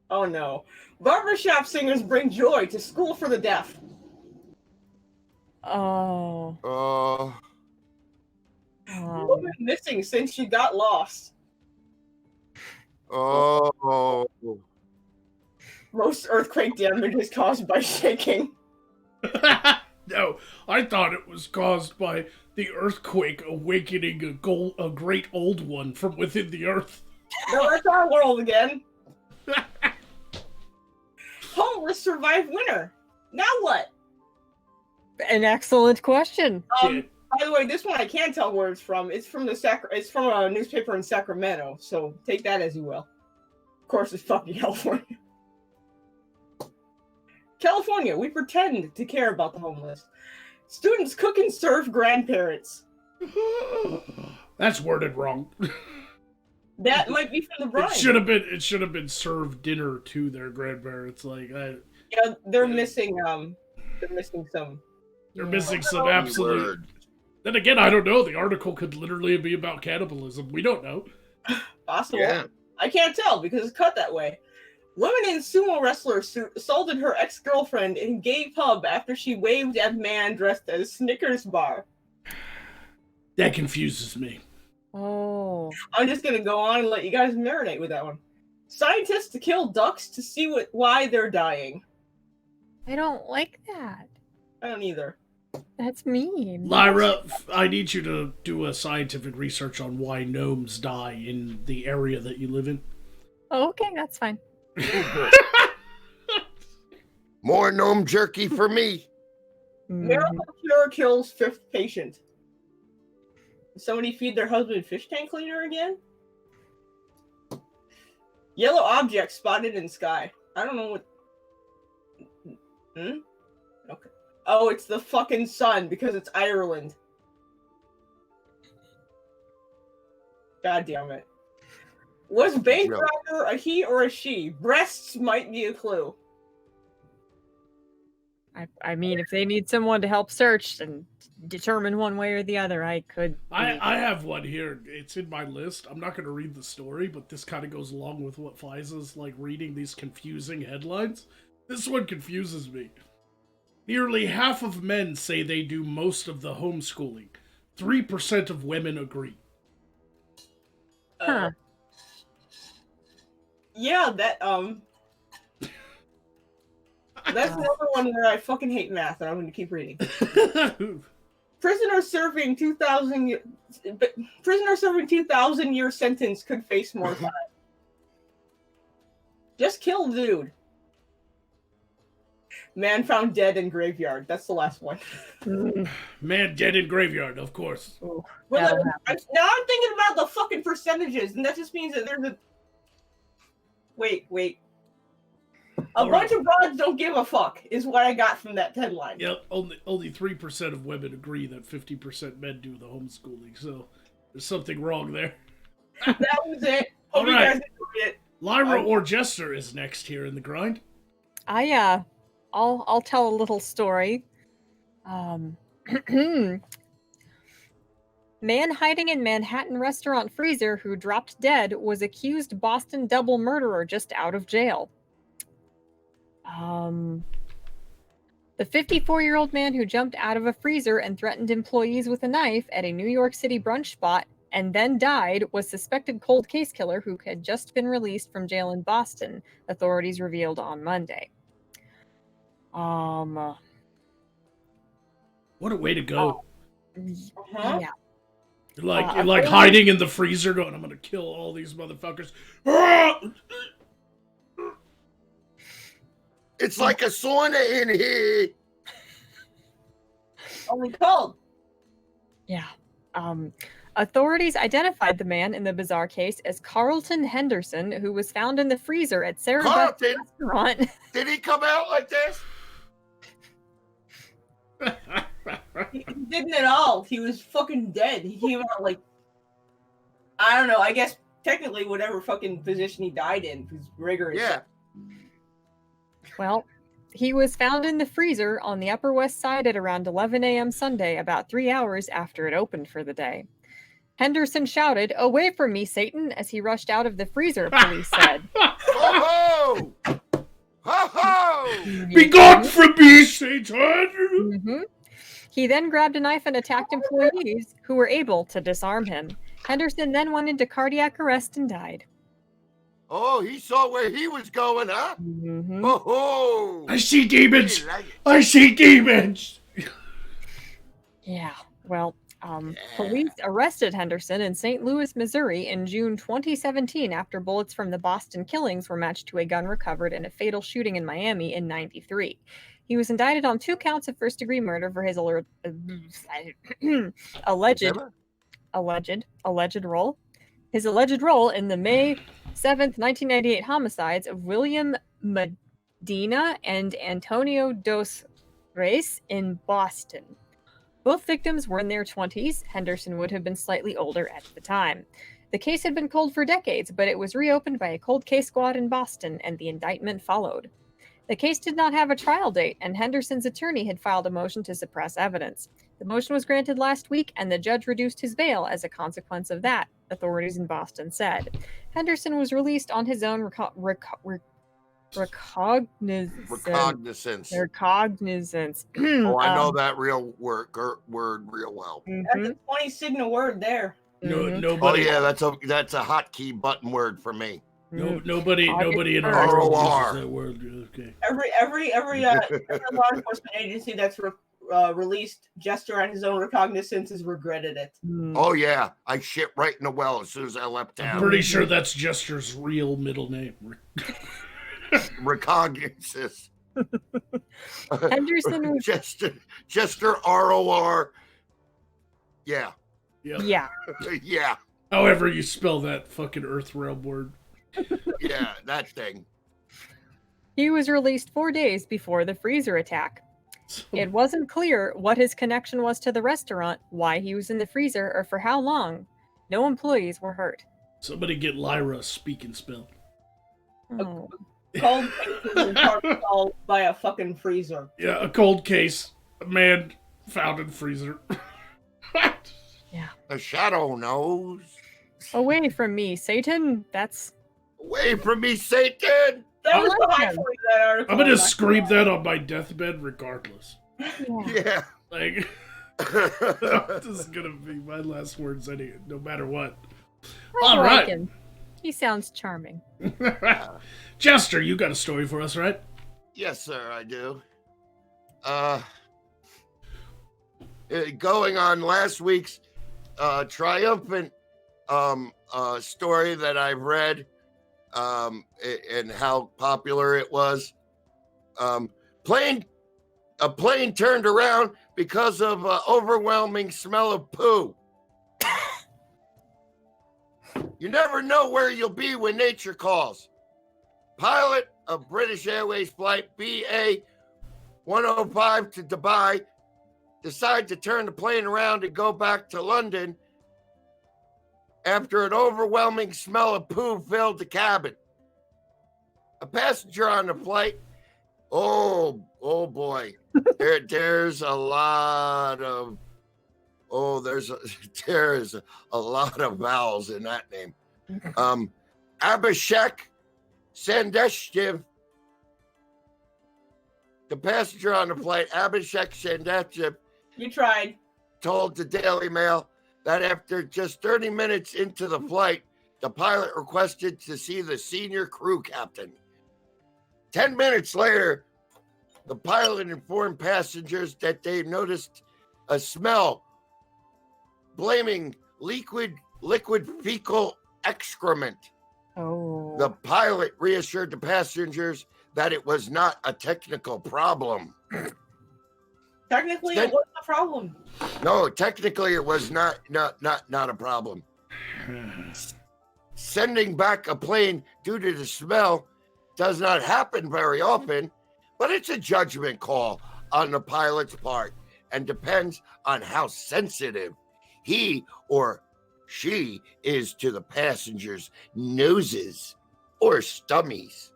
Oh no. Barbershop singers bring joy to school for the deaf. Oh. Woman missing since she got lost. Oh. Most earthquake damage is caused by shaking. No, I thought it was caused by the earthquake awakening a great old one from within the earth. No, that's our world again. Homeless survive winter. Now what? An excellent question. By the way, this one I can't tell where it's from. It's from it's from a newspaper in Sacramento, so take that as you will. Of course, it's fucking California. California, we pretend to care about the homeless. Students cook and serve grandparents. That's worded wrong. That might be from the brine. It should have been served dinner to their grandparents. Like, Yeah, they're missing some. They're missing some absolute. Then again, I don't know. The article could literally be about cannibalism. We don't know. Possible. Yeah. I can't tell because it's cut that way. Woman in sumo wrestler suit assaulted her ex-girlfriend in gay pub after she waved at man dressed as Snickers bar. That confuses me. Oh. I'm just gonna go on and let you guys marinate with that one. Scientists to kill ducks to see why they're dying. I don't like that. I don't either. That's mean. Lyra, I need you to do a scientific research on why gnomes die in the area that you live in. Oh, okay, that's fine. More gnome jerky for me. Miracle cure kills fifth patient. Did somebody feed their husband fish tank cleaner again? Yellow object spotted in sky. I don't know what. Okay. Oh, it's the fucking sun because it's Ireland. God damn it. Was bank robber a he or a she? Breasts might be a clue. I mean, if they need someone to help search and determine one way or the other, I could. I have one here. It's in my list. I'm not going to read the story, but this kind of goes along with what Fliza's like reading these confusing headlines. This one confuses me. Nearly half of men say they do most of the homeschooling. 3% of women agree. Huh. Yeah, that's another one where I fucking hate math, and I'm going to keep reading. Prisoner serving 2,000-year sentence could face more time. Just kill dude. Man found dead in graveyard. That's the last one. Man dead in graveyard, of course. Ooh, Well, that'll now I'm thinking about the fucking percentages, and that just means that there's a... Wait. A bunch of broads don't give a fuck, is what I got from that headline. Yep, only 3% of women agree that 50% men do the homeschooling, so there's something wrong there. That was it. Hope All you right. guys enjoyed it. Lyra or Jester is next here in the grind. I'll tell a little story. Man hiding in Manhattan restaurant freezer who dropped dead was accused Boston double murderer just out of jail. The 54-year-old man who jumped out of a freezer and threatened employees with a knife at a New York City brunch spot and then died was suspected cold case killer who had just been released from jail in Boston, authorities revealed on Monday. What a way to go. Uh-huh. Yeah. You're like hiding in the freezer going, I'm gonna kill all these motherfuckers. It's like a sauna in here. Only cold. Yeah. Authorities identified the man in the bizarre case as Carlton Henderson, who was found in the freezer at Sarah Buck's Carlton? restaurant. Did he come out like this? He didn't at all. He was fucking dead. He came out like, I don't know. I guess technically whatever fucking position he died in was rigorous. Yeah. Well, he was found in the freezer on the Upper West Side at around 11 a.m. Sunday, about 3 hours after it opened for the day. Henderson shouted, "Away from me, Satan," as he rushed out of the freezer, police said. Ho ho! Ho ho! Be gone from me, Satan! Mm-hmm. He then grabbed a knife and attacked employees who were able to disarm him. Henderson then went into cardiac arrest and died. Oh, he saw where he was going, huh? Mm-hmm. Ho ho! I see demons! He like it. I see demons! Yeah, well, police arrested Henderson in St. Louis, Missouri in June 2017 after bullets from the Boston killings were matched to a gun recovered in a fatal shooting in Miami in '93. He was indicted on 2 counts of first-degree murder for his alleged role in the May 7th, 1998 homicides of William Medina and Antonio Dos Reis in Boston. Both victims were in their 20s. Henderson would have been slightly older at the time. The case had been cold for decades, but it was reopened by a cold case squad in Boston, and the indictment followed. The case did not have a trial date, and Henderson's attorney had filed a motion to suppress evidence. The motion was granted last week, and the judge reduced his bail as a consequence of that, authorities in Boston said. Henderson was released on his own recognizance. Oh, I know that real word real well. That's a 20 signal word there. Nobody. Oh yeah, that's a hotkey button word for me. Nobody in our ROR. world uses that word. Okay. Every law enforcement agency that's released Jester on his own recognizance has regretted it. Oh yeah, I shit right in the well as soon as I left I'm town. pretty sure that's Jester's real middle name. Recognizance. Henderson was... Jester ROR. Yeah. Yeah. Yeah. However you spell that fucking Earthrealm word. Yeah, that thing. He was released 4 days before the freezer attack. It wasn't clear what his connection was to the restaurant, why he was in the freezer, or for how long. No employees were hurt. Somebody get Lyra a speak and spell. Oh. Cold cases and party solved by a fucking freezer. Yeah, a cold case. A man found in freezer. The shadow knows. Away from me, Satan. That's Away from me, Satan! That was like behind him. me, that article. I'm gonna scream that on my deathbed regardless. yeah. Yeah. Like, this is gonna be my last words no matter what. I All like right. him. He sounds charming. Chester, you got a story for us, right? Yes, sir, I do. Going on last week's triumphant story that I've read, and how popular it was. A plane turned around because of overwhelming smell of poo. You never know where you'll be when nature calls. Pilot of British Airways flight BA 105 to Dubai decided to turn the plane around and go back to London after an overwhelming smell of poo filled the cabin. A passenger on the flight, oh boy, there's a lot of there's a lot of vowels in that name. Abhishek Sandeshjev, the passenger on the flight, Abhishek Sandeshjev, You tried. told the Daily Mail that after just 30 minutes into the flight, the pilot requested to see the senior crew captain. 10 minutes later, the pilot informed passengers that they noticed a smell, blaming liquid fecal excrement. Oh. The pilot reassured the passengers that it was not a technical problem. Technically, it wasn't a problem. No, technically it was not a problem. Sending back a plane due to the smell does not happen very often, but it's a judgment call on the pilot's part and depends on how sensitive he or she is to the passengers' noses or stomachs.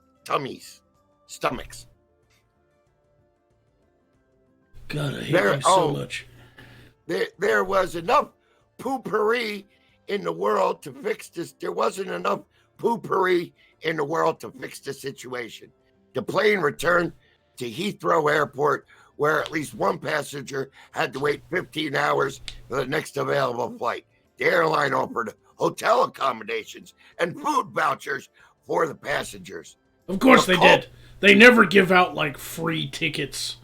God, I hate you so much. There was enough poopery in the world to fix this. There wasn't enough poopery in the world to fix the situation. The plane returned to Heathrow Airport, where at least one passenger had to wait 15 hours for the next available flight. The airline offered hotel accommodations and food vouchers for the passengers. Of course they did. They never give out, like, free tickets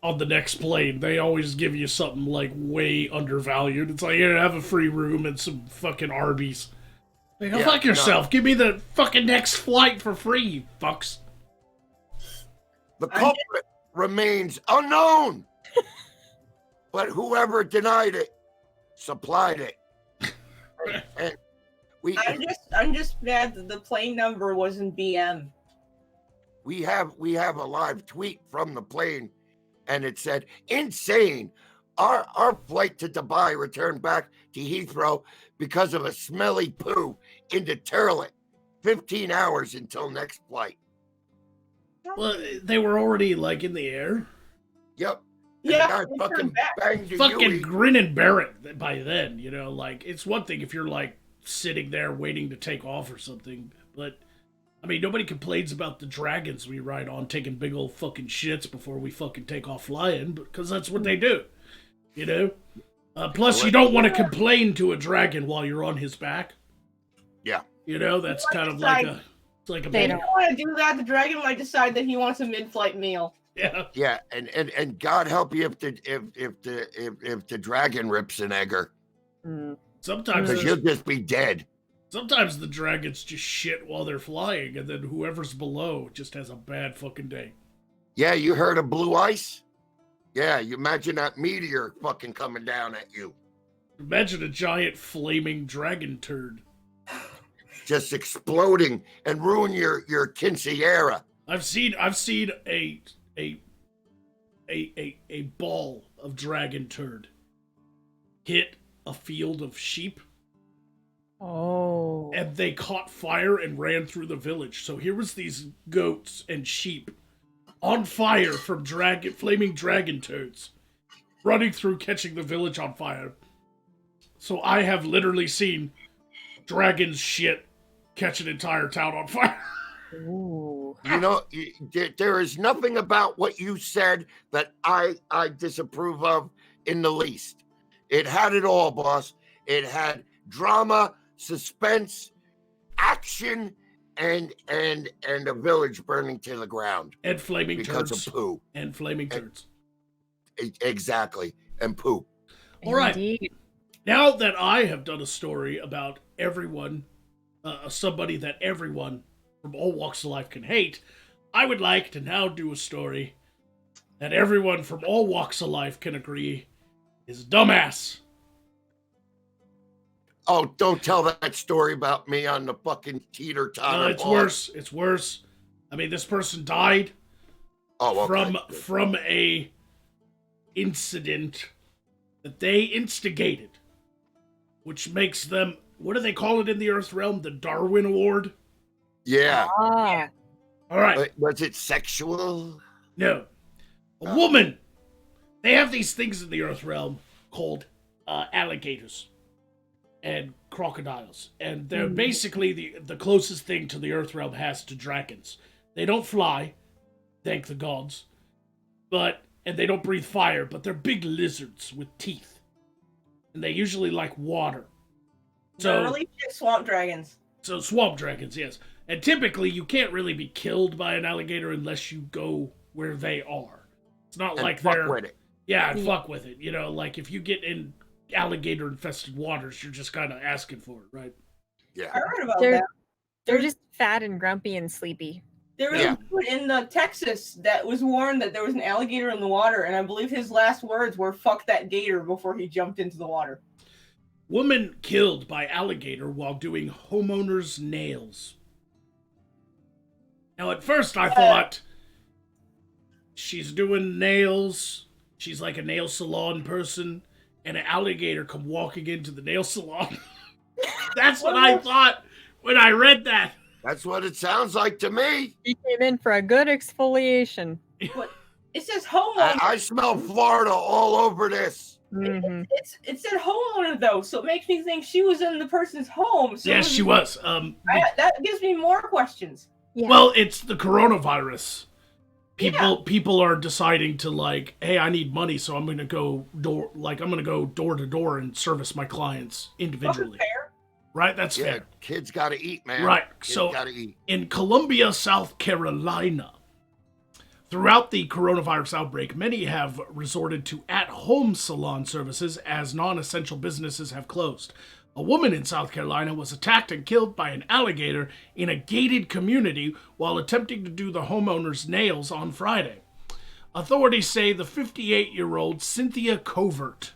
on the next plane. They always give you something, like, way undervalued. It's like, here, have a free room and some fucking Arby's. Like, go fuck yourself. Give me the fucking next flight for free, you fucks. The culprit remains unknown, but whoever denied it supplied it. And I'm just mad that the plane number wasn't BM. we have a live tweet from the plane, and it said, "Insane. Our flight to Dubai returned back to Heathrow because of a smelly poo in the toilet. 15 hours until next flight." Well, they were already, like, in the air. Yep. Yeah, And the they guy turned fucking back. banged a Fucking Yui. grin and bear it by then, you know? Like, it's one thing if you're, like, sitting there waiting to take off or something, but, I mean, nobody complains about the dragons we ride on taking big old fucking shits before we fucking take off flying, because that's what they do, you know? Plus, you don't want to complain to a dragon while you're on his back. Yeah. You know, that's kind of like a... It's like a... If you don't want to do that, the dragon might decide that he wants a mid-flight meal. Yeah. Yeah, and God help you if the dragon rips an egger, Sometimes because you'll just be dead. Sometimes the dragons just shit while they're flying, and then whoever's below just has a bad fucking day. Yeah, you heard of blue ice? Yeah, you imagine that meteor fucking coming down at you, Imagine a giant flaming dragon turd. just exploding and ruin your quinceañera. I've seen a ball of dragon turd hit a field of sheep Oh. and they caught fire and ran through the village. So here was these goats and sheep on fire from flaming dragon toads, running through, catching the village on fire. So I have literally seen dragons shit catch an entire town on fire. Ooh. You know, there is nothing about what you said that I disapprove of in the least. It had it all, boss. It had drama, suspense, action, and a village burning to the ground And flaming because turds. of poo. And flaming turds. Exactly, and poo. All right. Indeed. Now that I have done a story about everyone, somebody that everyone from all walks of life can hate, I would like to now do a story that everyone from all walks of life can agree is dumbass. Oh, don't tell that story about me on the fucking teeter-totter. It's worse. It's worse. I mean, this person died from a incident that they instigated, which makes them, what do they call it in the Earth realm? The Darwin Award? Yeah. Ah. All right. Was it sexual? No. A woman. They have these things in the Earth realm called alligators and crocodiles. And they're basically the closest thing to the Earth realm has to dragons. They don't fly, thank the gods, and they don't breathe fire, but they're big lizards with teeth. And they usually like water. They're really swamp dragons. So swamp dragons, yes. And typically you can't really be killed by an alligator unless you go where they are. It's not like they're... with it. Yeah, and fuck with it. You know, like if you get in alligator-infested waters, you're just kind of asking for it, right? Yeah. I read about They're- that. They're just fat and grumpy and sleepy. There was a dude in Texas that was warned that there was an alligator in the water, and I believe his last words were "fuck that gator" before he jumped into the water. Woman killed by alligator while doing homeowner's nails. Now, at first I thought she's doing nails. She's like a nail salon person, and an alligator come walking into the nail salon. That's what I thought when I read that. That's what it sounds like to me. He came in for a good exfoliation. It says homeowner. I smell Florida all over this. Mhm. It said homeowner though, so it makes me think she was in the person's home. So Yes, she was. that gives me more questions. Yeah. Well, it's the coronavirus. People are deciding to like, hey, I need money, so I'm gonna go door to door and service my clients individually. Fair. Right? That's Yeah, fair. kids gotta eat, man. Right. Kids So gotta eat. in Columbia, South Carolina, throughout the coronavirus outbreak, many have resorted to at-home salon services as non-essential businesses have closed. A woman in South Carolina was attacked and killed by an alligator in a gated community while attempting to do the homeowner's nails on Friday. Authorities say the 58-year-old Cynthia Covert,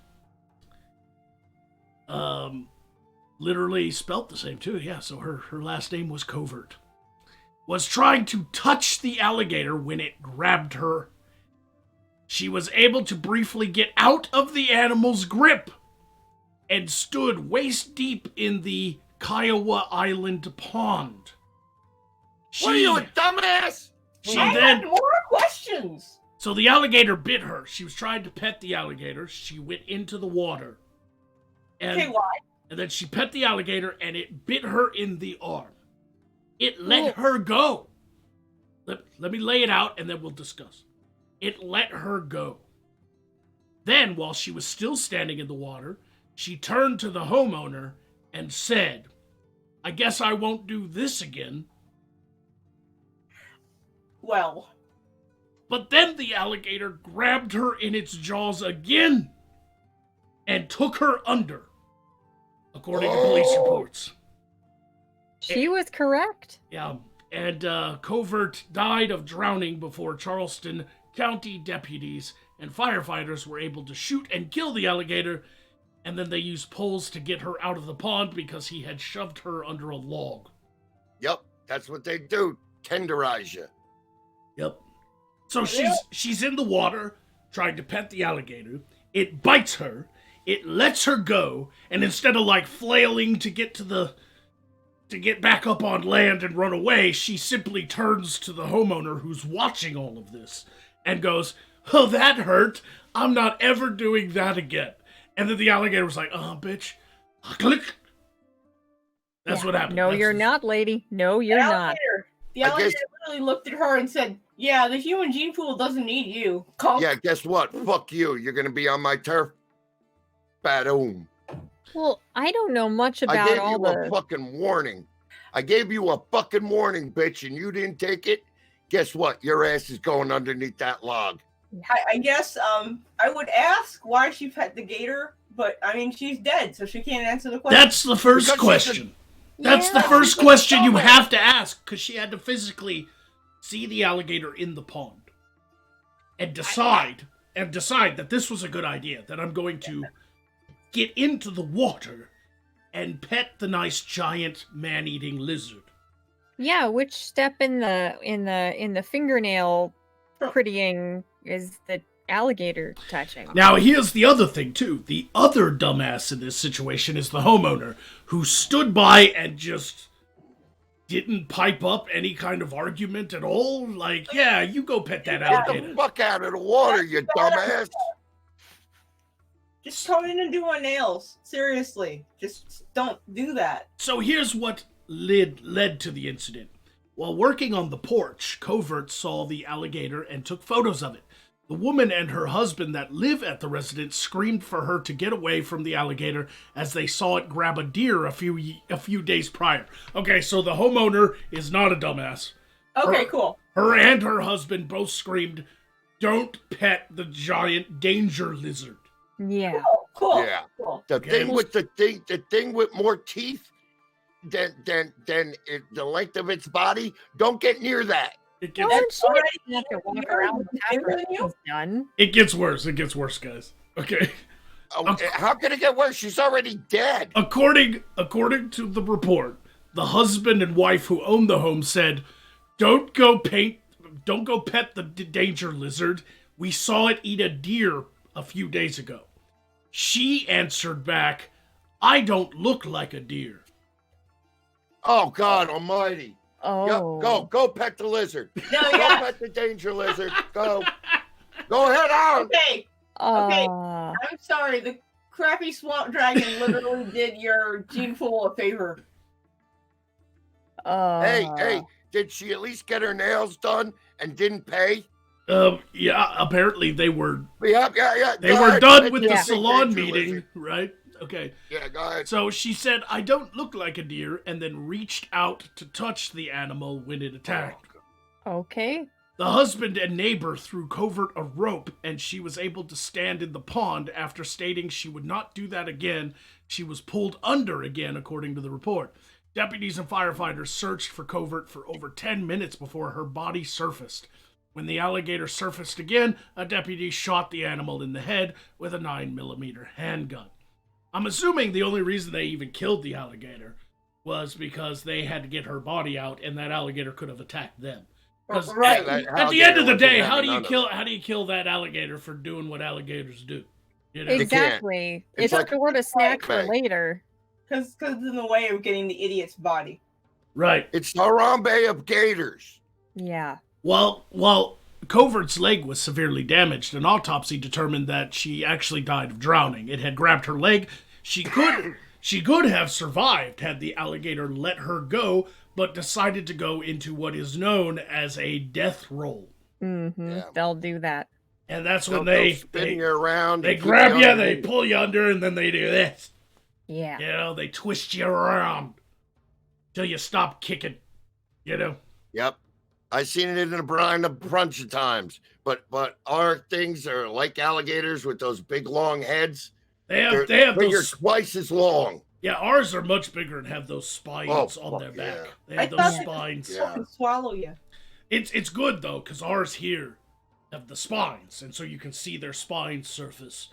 literally spelt the same too, yeah, so her last name was Covert, was trying to touch the alligator when it grabbed her. She was able to briefly get out of the animal's grip and stood waist deep in the Kiowa Island pond. What are you, a dumbass? I had more questions. So the alligator bit her. She was trying to pet the alligator. She went into the water. And, Okay, why? and then she pet the alligator and it bit her in the arm. It let her go. Let me lay it out and then we'll discuss. It let her go. Then, while she was still standing in the water, she turned to the homeowner and said, "I guess I won't do this again." Well, But then the alligator grabbed her in its jaws again and took her under, according to police reports. She was correct. Yeah, and Covert died of drowning before Charleston County deputies and firefighters were able to shoot and kill the alligator, and then they used poles to get her out of the pond because he had shoved her under a log. Yep, that's what they do. Tenderize you. Yep. So she's in the water trying to pet the alligator. It bites her. it lets her go, and instead of like flailing to get back up on land and run away, she simply turns to the homeowner who's watching all of this and goes, "Oh, that hurt. I'm not ever doing that again." And then the alligator was like, "Oh, bitch." Click. That's what happened. No, That's you're not, lady. No, you're not. The alligator literally looked at her and said, "Yeah, the human gene pool doesn't need you." Conk. Yeah, guess what? Fuck you. You're gonna be on my turf. Badoom. Well, I don't know much I about gave all you the. a fucking warning. I gave you a fucking warning, bitch, and you didn't take it. Guess what? Your ass is going underneath that log. I guess I would ask why she pet the gator, but I mean she's dead, so she can't answer the question. That's the first Because question. That's the Yeah. first question you have to ask, because she had to physically see the alligator in the pond and decide that this was a good idea, that I'm going to get into the water and pet the nice giant man-eating lizard. Yeah, which step in the fingernail prettying is the alligator touching? Now, here's the other thing, too. The other dumbass in this situation is the homeowner, who stood by and just didn't pipe up any kind of argument at all. Like, yeah, you go pet that Get the alligator. fuck out of the water, you dumbass. Just come in and do my nails. Seriously, just don't do that. So here's what led to the incident. While working on the porch, Covert saw the alligator and took photos of it. The woman and her husband that live at the residence screamed for her to get away from the alligator as they saw it grab a deer a few days prior. Okay, so the homeowner is not a dumbass. Okay, cool. Her and her husband both screamed, "Don't pet the giant danger lizard." Yeah. Cool. Yeah. Cool. The Okay. thing with more teeth than the length of its body. Don't get near that. It Well, gets, then she already doesn't have to walk you're around with bigger after than you? she's done. it gets worse. It gets worse, guys. Okay. Oh, how can it get worse? She's already dead. According to the report, the husband and wife who own the home said, don't go pet the danger lizard. We saw it eat a deer a few days ago." She answered back, "I don't look like a deer." Oh God Almighty! Oh. Yep, go pet the lizard. No, Go yeah. pet the danger lizard. Go head on. Okay. Uh, I'm sorry. The crappy swamp dragon literally did your gene pool a favor. Hey, did she at least get her nails done and didn't pay? Yeah, apparently they were Yeah. they Go were ahead, done pet with the the Yeah. salon danger meeting, lizard. right? Okay. Yeah, go ahead. So she said, "I don't look like a deer," and then reached out to touch the animal when it attacked. okay. The husband and neighbor threw Covert a rope, and she was able to stand in the pond after stating she would not do that again. She was pulled under again, according to the report. Deputies and firefighters searched for Covert for over 10 minutes before her body surfaced. When the alligator surfaced again, a deputy shot the animal in the head with a 9mm handgun. I'm assuming the only reason they even killed the alligator was because they had to get her body out, and that alligator could have attacked them. 'Cause Right. at the end of the day, how do you kill that alligator for doing what alligators do? You know? can't. Exactly. It's It's like- sort of snack for Right. later. Because in the way of getting the idiot's body. Right. It's Harambe of gators. Yeah. While Covert's leg was severely damaged, an autopsy determined that she actually died of drowning. It had grabbed her leg. She could have survived had the alligator let her go, but decided to go into what is known as a death roll. Mm-hmm. Yeah. They'll do that. And that's when They'll spin you around. they and keep grab you, they underneath. pull you under, and then they do this. Yeah. You know, they twist you around till you stop kicking. You know. Yep. I've seen it in a brine a bunch of times. But our things are like alligators with those big long heads. They have They're those. twice as long. Yeah, ours are much bigger and have those spines Oh, on their fuck back. yeah. They I have thought those they- spines. Yeah. Fucking swallow you. It's good though, because ours here have the spines, and so you can see their spines surface.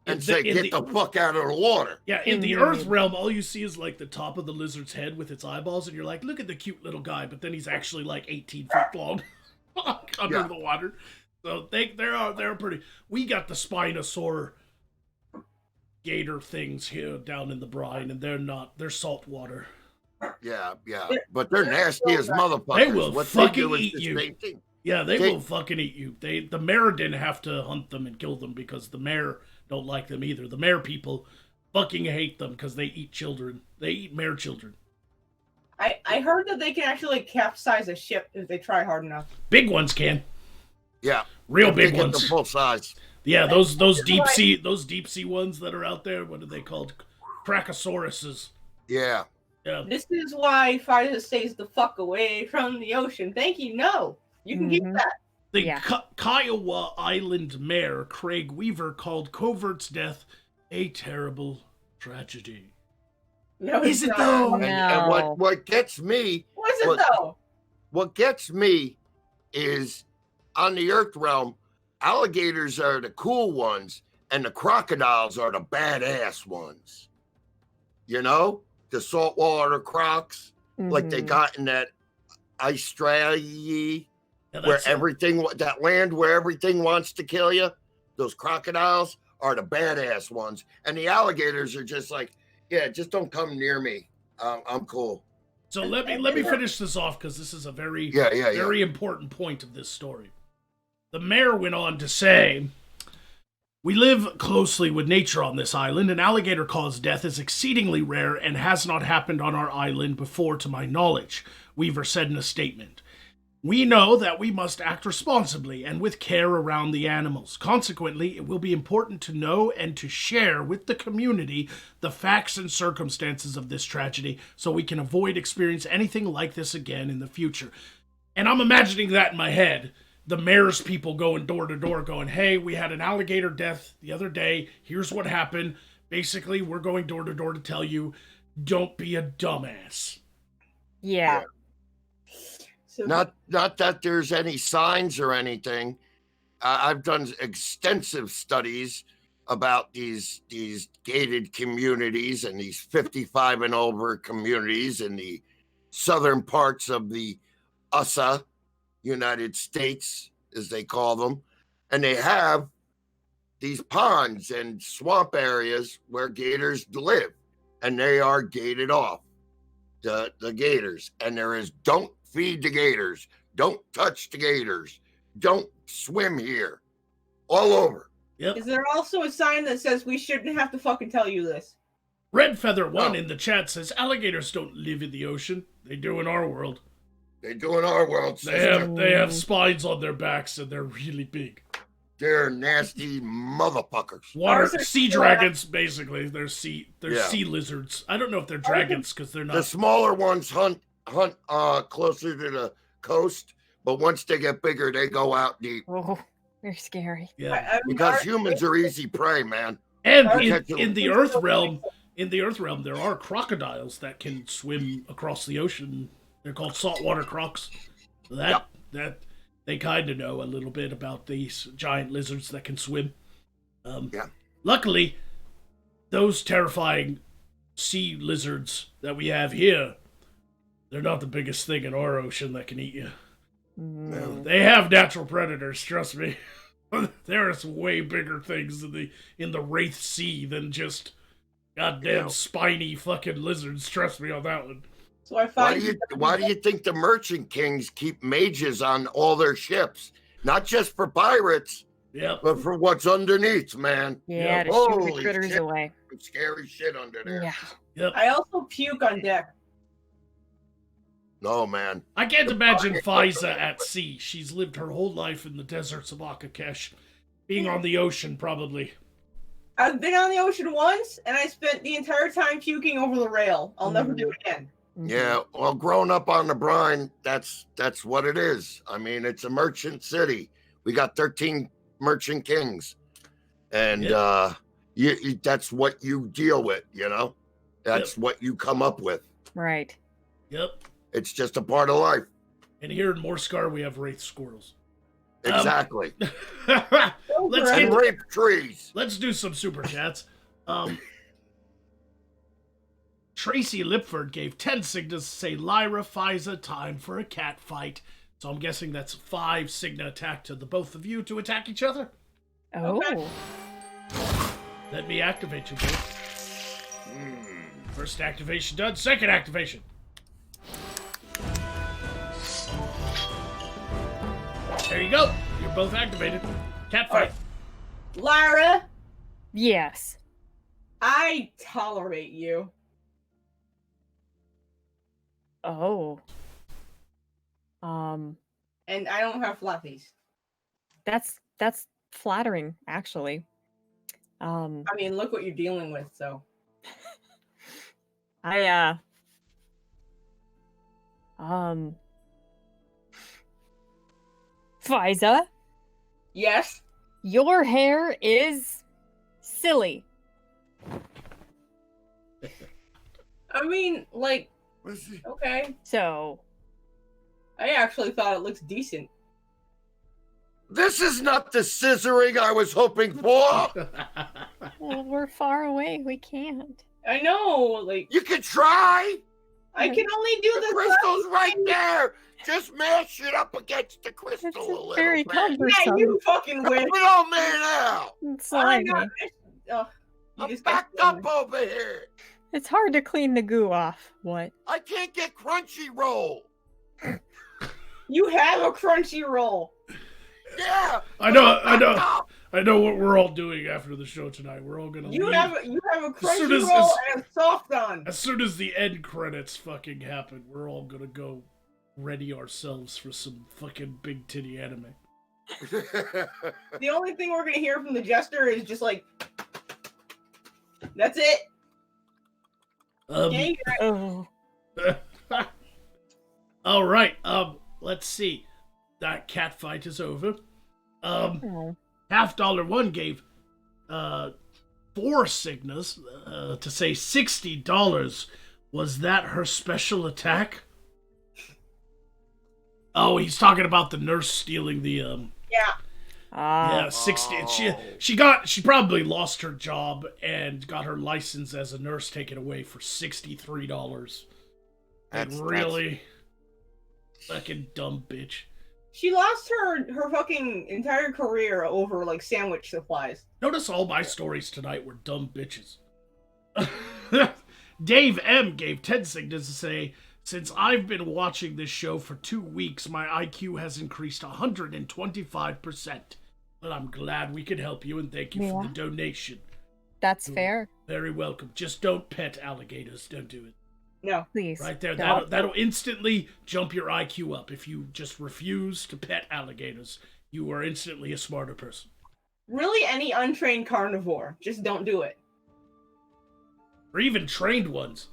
And say, get the fuck out of the water. Yeah, in the Indeed. Earth realm, all you see is like the top of the lizard's head with its eyeballs, and you're like, look at the cute little guy, but then he's actually like 18 feet long under Yeah. the water. So they're pretty. We got the Spinosaur gator things here down in the brine, and they're not. They're salt water. Yeah, but they're nasty as motherfuckers. They will what fucking they do eat is you. the same thing. Yeah, they will fucking eat you. The mayor didn't have to hunt them and kill them because the mayor don't like them either. The mayor people fucking hate them because they eat children. They eat mayor children. I heard that they can actually capsize a ship if they try hard enough. Big ones can. Yeah, Real if they big get ones. the full size. Yeah, those deep sea ones that are out there. What are they called? Krakosauruses. Yeah. Yeah. This is why Pfizer stays the fuck away from the ocean. Thank you. No, you can keep that. The Kiowa Island mayor, Craig Weaver, called Covert's death a terrible tragedy. No, Is it not. though? And what gets me... What is it though? What gets me is, on the Earth realm, alligators are the cool ones, and the crocodiles are the badass ones. You know? The saltwater crocs, like they got in that Australia, where that land where everything wants to kill you. Those crocodiles are the badass ones, and the alligators are just like, yeah, just don't come near me. I'm cool. So let me finish this off because this is a very very important point of this story. The mayor went on to say, "We live closely with nature on this island, and alligator-caused death is exceedingly rare and has not happened on our island before to my knowledge," Weaver said in a statement. "We know that we must act responsibly and with care around the animals. Consequently, it will be important to know and to share with the community the facts and circumstances of this tragedy so we can avoid experience anything like this again in the future." And I'm imagining that in my head. The mayor's people going door to door going, "Hey, we had an alligator death the other day. Here's what happened. Basically, we're going door to door to tell you, don't be a dumbass." Yeah. So, Not that there's any signs or anything. I've done extensive studies about these gated communities and these 55 and over communities in the southern parts of the USA, United States, as they call them. And they have these ponds and swamp areas where gators live, and they are gated off, the gators. And there is, don't feed the gators, don't touch the gators, don't swim here, all over. Yep. is there also a sign that says we shouldn't have to fucking tell you this? Red Feather 1 in the chat says, "Alligators don't live in the ocean. They do in our world. They do in our world, They sister. have spines on their backs and they're really big. They're nasty motherfuckers. Water Ours are sea still dragons, basically. They're sea Yeah. lizards. I don't know if they're dragons because they're The not. smaller ones hunt closer to the coast, but once they get bigger, they go out deep. Oh, they're scary. Yeah. I mean, Because our- humans are easy prey, man. And Potential- in the Earth realm, there are crocodiles that can swim across the ocean. They're called saltwater crocs. That they kind of know a little bit about these giant lizards that can swim. Luckily, those terrifying sea lizards that we have here, they're not the biggest thing in our ocean that can eat you. They have natural predators, trust me. There's way bigger things in the Wraith Sea than just goddamn spiny fucking lizards. Trust me on that one. So I Why find do you think the merchant kings keep mages on all their ships? Not just for pirates, Yep. but for what's underneath, man. Yeah, to shoot Holy the critters shit. away. Scary shit under there. Yeah. Yep. I also puke on deck. No, man. I can't imagine Fiza at sea. She's lived her whole life in the deserts of Akakesh. Being on the ocean, probably. I've been on the ocean once, and I spent the entire time puking over the rail. I'll never do it again. Yeah, well, growing up on the brine, that's what it is. I mean, it's a merchant city. We got 13 merchant kings, and you that's what you deal with. You know, that's what you come up with. Right. Yep. It's just a part of life. And here in Morskar, we have wraith squirrels. Exactly. Let's And get, rape trees. let's do some super chats. Tracy Lipford gave 10 Cignas to say, "Lyra, Fiza, time for a cat fight." So I'm guessing that's 5 Cigna attack to the both of you to attack each other. Oh. Let me activate you, boy. First activation done. Second activation. There you go. You're both activated. Cat fight. Lara, Yes. I tolerate you. Oh. And I don't have fluffies. That's flattering, actually. I mean, look what you're dealing with, so. Fiza, Yes? your hair is silly. I mean, like, What's he- okay. So, I actually thought it looks decent. This is not the scissoring I was hoping for. well, we're far away. We can't. I know, like, You can try. I can only do The the crystal's right there. Just mash it up against the crystal It's a little very bit. Yeah, cumbersome. you fucking Help win. it on me now. It's I'm slimy. not. Oh, you I'm just backed got- up over here. It's hard to clean the goo off. What? I can't get crunchy roll. You have a crunchy roll. Yeah. I know, I'm I know. backed up. I know what we're all doing after the show tonight. We're all gonna You leave. have a As soon crunchy as- roll and a soft on. As soon as the end credits fucking happen, we're all gonna go ready ourselves for some fucking big titty anime. The only thing we're gonna hear from the jester is just like, that's it. Yeah, Oh. All right. Let's see. That cat fight is over. Oh. $1 gave 4 Signas to say $60. Was that her special attack? Oh, he's talking about the nurse stealing the yeah. Ah. yeah, 60. Oh. She probably lost her job and got her license as a nurse taken away for $63. That's- Really fucking dumb bitch. She lost her fucking entire career over like sandwich supplies. Notice all my stories tonight were dumb bitches. Dave M gave 10 Signas to say, since I've been watching this show for 2 weeks, my IQ has increased 125%. But I'm glad we could help you and thank you for the Yeah. donation. That's fair. Very welcome. Just don't pet alligators. Don't do it. No. Please. Right there. don't. That'll instantly jump your IQ up. If you just refuse to pet alligators, you are instantly a smarter person. Really, any untrained carnivore, just don't do it. Or even trained ones.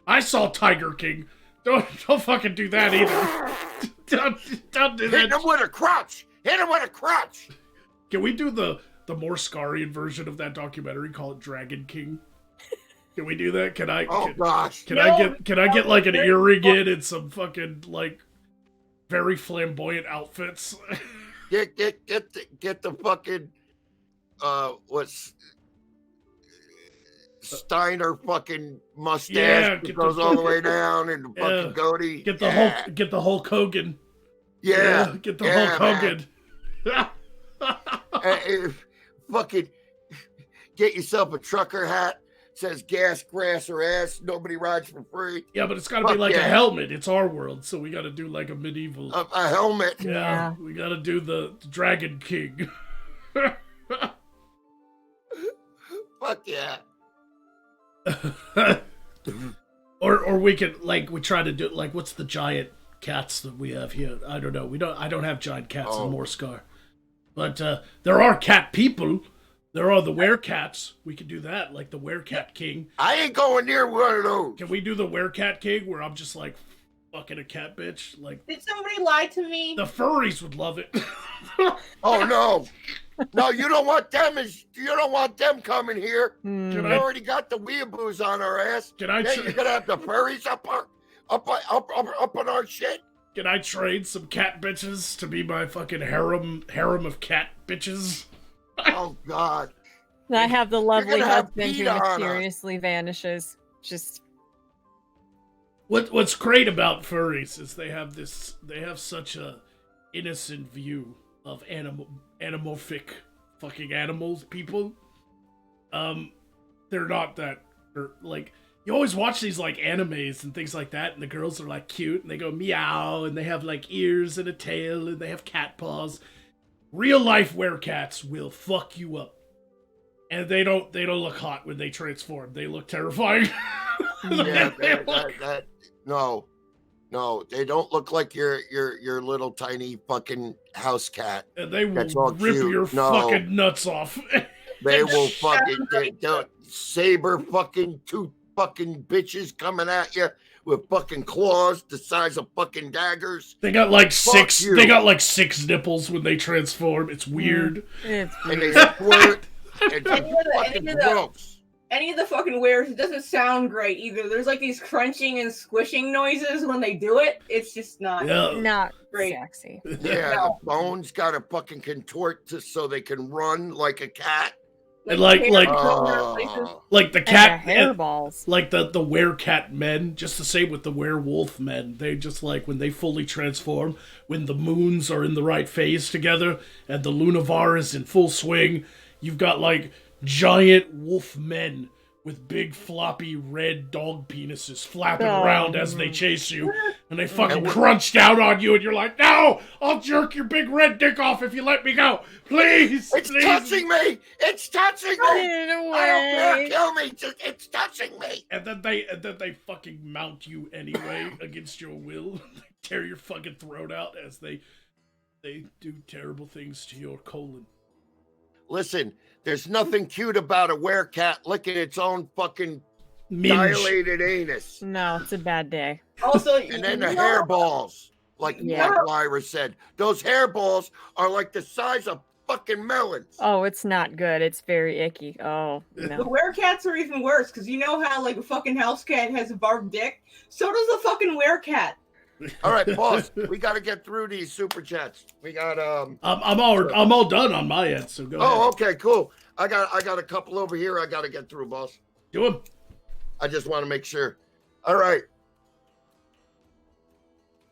I saw Tiger King. Don't fucking do that either. don't do Hit him that. with a crutch. Hit him with a crutch. Can we do the Morskarian version of that documentary? Call it Dragon King. Can we do that? Can I? Oh gosh. Can No, I get like an no. earring in and some fucking like very flamboyant outfits? Get the fucking what's Steiner fucking mustache Yeah, that get the goes all the fucking- way down and the fucking Yeah. goatee. Get the yeah. Hulk Hogan. Yeah. Get the Yeah, Hulk man. Hogan. Fucking get yourself a trucker hat. Says gas, grass, or ass. Nobody rides for free. Yeah, but it's gotta be Fuck like a yeah. helmet. It's our world, so we gotta do like a medieval. A helmet. Yeah. We gotta do the Dragon King. Fuck yeah. or we could we try to do like what's the giant cats that we have here? I don't know. I don't have giant cats Oh. in Morskar. But there are cat people. There are the werecats. We could do that, like the werecat king. I ain't going near one of those. Can we do the werecat king where I'm just like fucking a cat bitch? Like Did somebody lie to me? the furries would love it. Oh no. No, you don't want them coming here. Hmm. Can We I- already got the weeaboos on our ass. Can I Then tr- you're gonna have the furries up on our shit. Can I trade some cat bitches to be my fucking harem of cat bitches? Oh God. And I have the lovely gonna have husband who PETA on us. mysteriously vanishes. Just What's great about furries is they have such a innocent view of anamorphic fucking animals, people. They're not that, like, you always watch these, like, animes and things like that, and the girls are, like, cute, and they go meow, and they have, like, ears and a tail, and they have cat paws. Real-life werecats will fuck you up. And they don't look hot when they transform. They look terrifying. Yeah, no, they don't look like your little tiny fucking house cat. And they will That's all rip cute. your No. fucking nuts off. They will fucking saber fucking two fucking bitches coming at you with fucking claws the size of fucking daggers. They got like Fuck six. you. They got like 6 nipples when they transform. It's weird. It's And they weird. squirt. It's Any of the- fucking any of the- gross. Any of the fucking wares, it doesn't sound great either. There's like these crunching and squishing noises when they do it. It's just not Yeah. Not great. sexy. Yeah, No. the bones gotta fucking contort so they can run like a cat. And like- Oh. Like the And cat. the hairballs. Like the werecat men, just the same with the werewolf men. They just like when they fully transform, when the moons are in the right phase together and the Lunavar is in full swing, you've got like giant wolf men with big floppy red dog penises flapping Oh. around as they chase you, and they fucking And crunch down on you, and you're like, "No, I'll jerk your big red dick off if you let me go, please." It's please. touching me! It's touching me! Get it I don't care, away. kill me! It's touching me! And then they fucking mount you anyway against your will. They tear your fucking throat out as they do terrible things to your colon. Listen, there's nothing cute about a werecat licking its own fucking Minge. dilated anus. No, it's a bad day. Also, And then the hairballs, like Yeah. Lyra said. Those hairballs are like the size of fucking melons. Oh, it's not good. It's very icky. Oh, The no. werecats are even worse because you know how like a fucking house cat has a barbed dick. So does a fucking werecat. All right, boss, we got to get through these super chats. We got I'm all done on my end. So go Oh, ahead. okay, cool. I got a couple over here. I got to get through, boss. Do 'em. I just want to make sure. All right.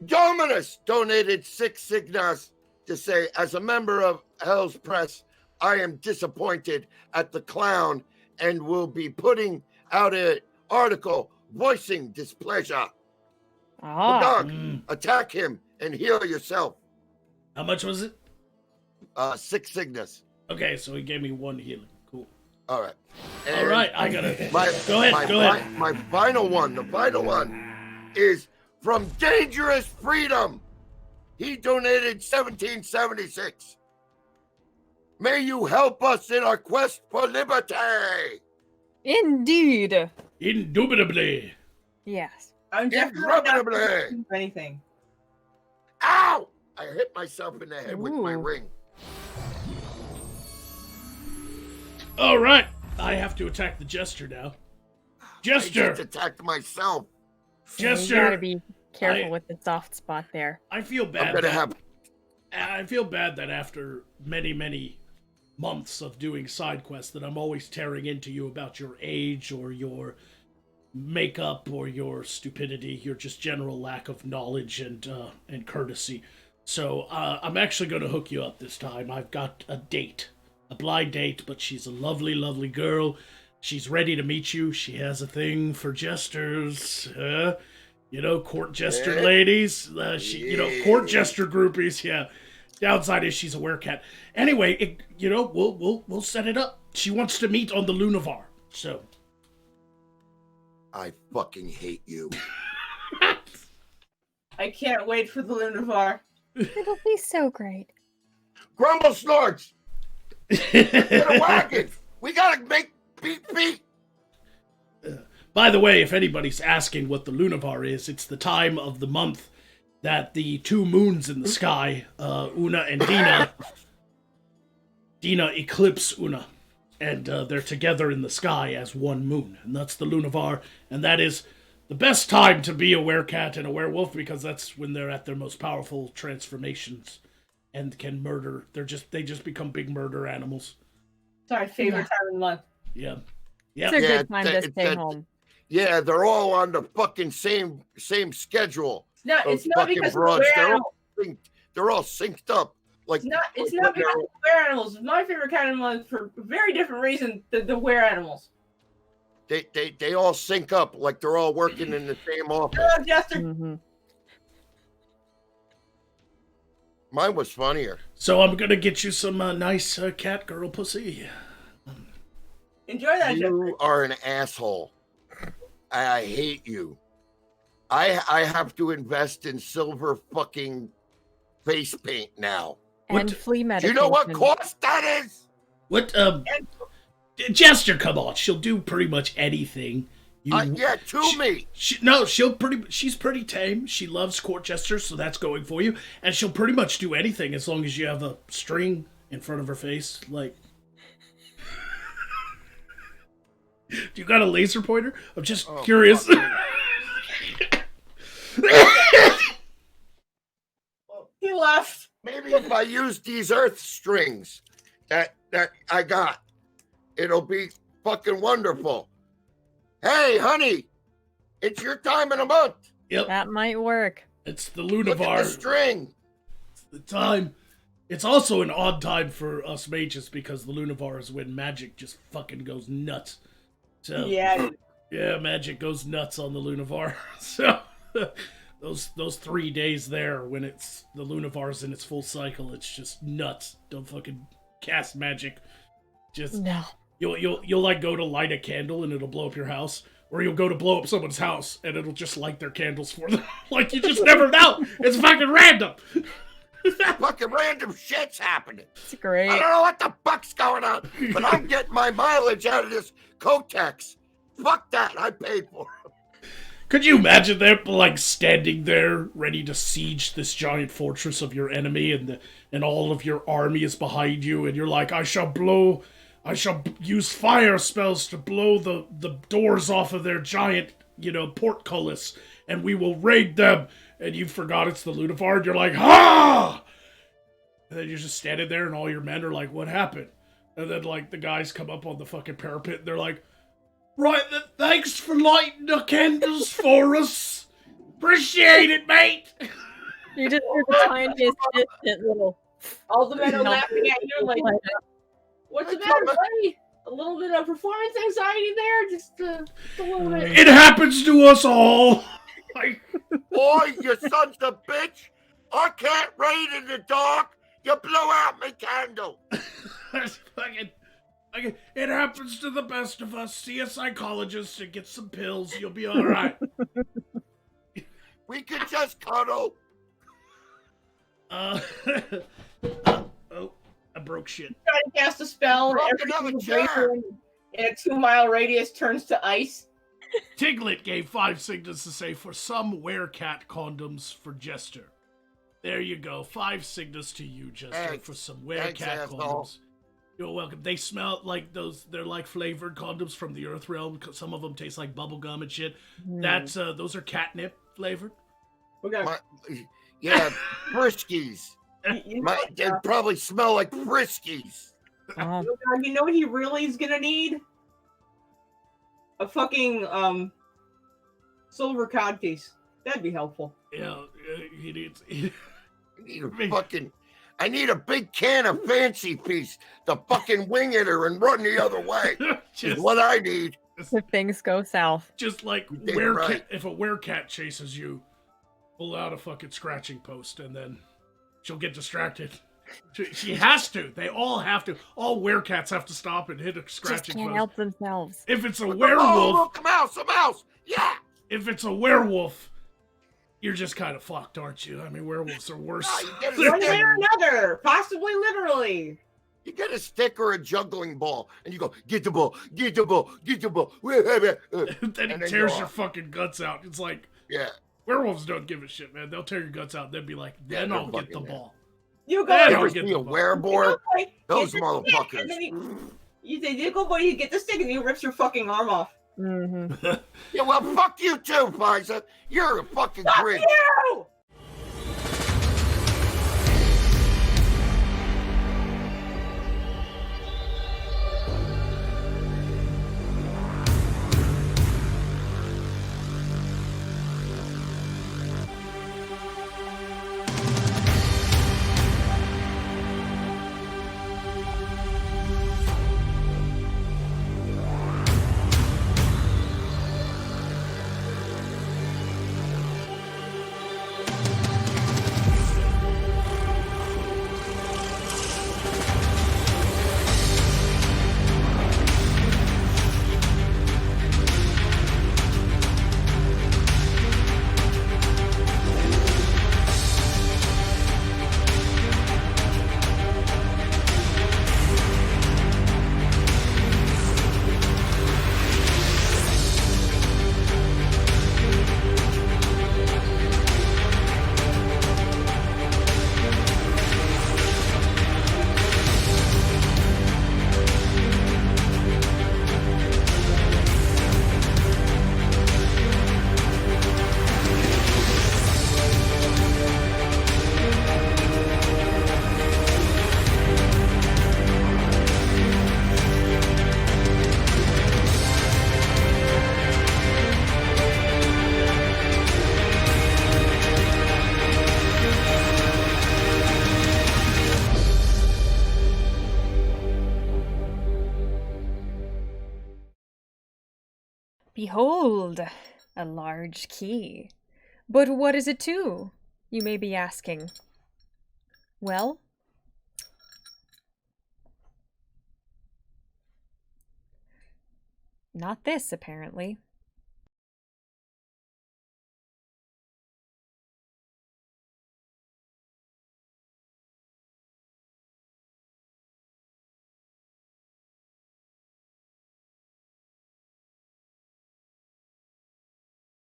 Dominus donated 6 signas to say, as a member of Hell's Press, I am disappointed at the clown and will be putting out an article voicing displeasure. Ah, Dog, Mm. attack him and heal yourself. How much was it? 6 signas. Okay, so he gave me 1 healing. Cool. All right. All And right, I gotta. Go ahead. My final one, the final one is from Dangerous Freedom. He donated 1776. May you help us in our quest for liberty. indeed. Indubitably. Yes. I'm definitely not Indubitably. gonna do anything. Ow! I hit myself in the head with my Ooh. ring. All right, I have to attack the jester now. I Jester, just attacked myself. You gotta Jester. be careful I- with the soft spot there. I feel I'm bad. gonna that- have. I feel bad that after many months of doing side quests that I'm always tearing into you about your age or your makeup or your stupidity, your just general lack of knowledge and courtesy. So I'm actually going to hook you up this time. I've got a date, a blind date, but she's a lovely, lovely girl. She's ready to meet you. She has a thing for jesters. Court jester Yeah. ladies. Court Yeah. jester groupies. Yeah. Downside is she's a werecat. Anyway, we'll set it up. She wants to meet on the Lunavar. So I fucking hate you. I can't wait for the Lunavar. It'll be so great. Grumble snorts. Get a wagon. We gotta make beat. By the way, if anybody's asking what the Lunavar is, it's the time of the month that the 2 moons in the sky, Una and Dina eclipse Una, and they're together in the sky as 1 moon, and that's the Lunavar, and that is the best time to be a werecat and a werewolf because that's when they're at their most powerful transformations and can murder. They just become big murder animals. Sorry, favorite time of the month. Yeah. It's a Yeah. good time to stay home. Yeah, they're all on the fucking same schedule. No, Those it's not fucking because of broads, the they're were all synced up. Like It's not because of the were animals. My favorite kind of animals for a very different reason than the were animals. they all sync up like they're all working in the same office. Hello, Jester. Mm-hmm. Mine was funnier. So I'm gonna get you some nice cat girl pussy. Enjoy that, Jester. You are an asshole. I hate you. I have to invest in silver fucking face paint now. And What- flea Do medication. you know what cost that is? What? Jester, come on. She'll do pretty much anything. Yeah, to me. She's pretty tame. She loves court jesters, so that's going for you. And she'll pretty much do anything as long as you have a string in front of her face. Like, do you got a laser pointer? I'm just curious. He left. Maybe if I use these earth strings that I got, it'll be fucking wonderful. Hey, honey, it's your time of the month. Yep, That might work. it's the Look at the Lunavar. string. The time. It's also an odd time for us mages because the Lunavar is when magic just fucking goes nuts. So Yeah. yeah, magic goes nuts on the Lunavar. So those 3 days there when it's the Lunavar's in its full cycle, it's just nuts. Don't fucking cast magic. Just No. you'll like go to light a candle and it'll blow up your house, or you'll go to blow up someone's house and it'll just light their candles for them. Like, you just never know. It's fucking random. Fucking random shit's happening. It's great. I don't know what the fuck's going on, but I'm getting my mileage out of this Kotex. Fuck that. I paid for it. Could you imagine them like standing there ready to siege this giant fortress of your enemy, and all of your army is behind you, and you're like, I shall use fire spells to blow the doors off of their giant, portcullis, and we will raid them. And you forgot it's the Lunavar, and you're like, ha! And then you're just standing there, and all your men are like, what happened? And then, like, the guys come up on the fucking parapet, and they're like, right, thanks for lighting the candles for us. Appreciate it, mate. You just hear the tiniest distant little. All the men are No. laughing at you like, what's the matter, buddy? A little bit of performance anxiety there? Just a little bit. It happens to us all. Like, Boy, you sons of bitch. I can't raid in the dark. You blew out my candle. it happens to the best of us. See a psychologist and get some pills. You'll be all right. We could just cuddle. Oh, I broke shit. Try to cast a spell, and Broke every another single chair. bracer in a 2-mile radius turns to ice. Tiglet gave 5 signals to say for some werecat condoms for Jester. There you go. 5 signals to you, Jester, Thanks. for some Thanks, werecat asshole. condoms. You're welcome. They smell like those. They're like flavored condoms from the Earth Realm. Some of them taste like bubblegum and shit. That's those are catnip flavored. Okay. Yeah, Friskies. They probably smell like Friskies. Oh, You know what he really is gonna need? A fucking silver codpiece. That'd be helpful. Yeah, he needs. I need a big can of fancy piece to fucking wing at her and run the other way. Is just, what I need. if things go south. just like Damn werecat. right. If a werecat chases you, pull out a fucking scratching post, and then she'll get distracted. She has to. They all have to. All werecats have to stop and hit a Just scratching can't post. help themselves. If it's a Oh, werewolf, look, a mouse. Yeah. if it's a werewolf, you're just kind of fucked, aren't you? I mean, werewolves are worse. Ah, you get a One way stick. or another, possibly literally. You get a stick or a juggling ball, and you go, get the ball. then he And then tears go your off. fucking guts out. It's like, Yeah. werewolves don't give a shit, man. They'll tear your guts out. They'll be like, Yeah, then they're I'll get the fucking- ball. You go. Yeah, You I'll ever get see the a ball. wereboar? Those You motherfuckers. say nickel boy, you get the stick and he rips your fucking arm off. Mm-hmm. Yeah, well, fuck you too, Pfizer. You're a fucking Fuck grid. you! Behold, a large key. But what is it to? You may be asking. Well, not this, apparently.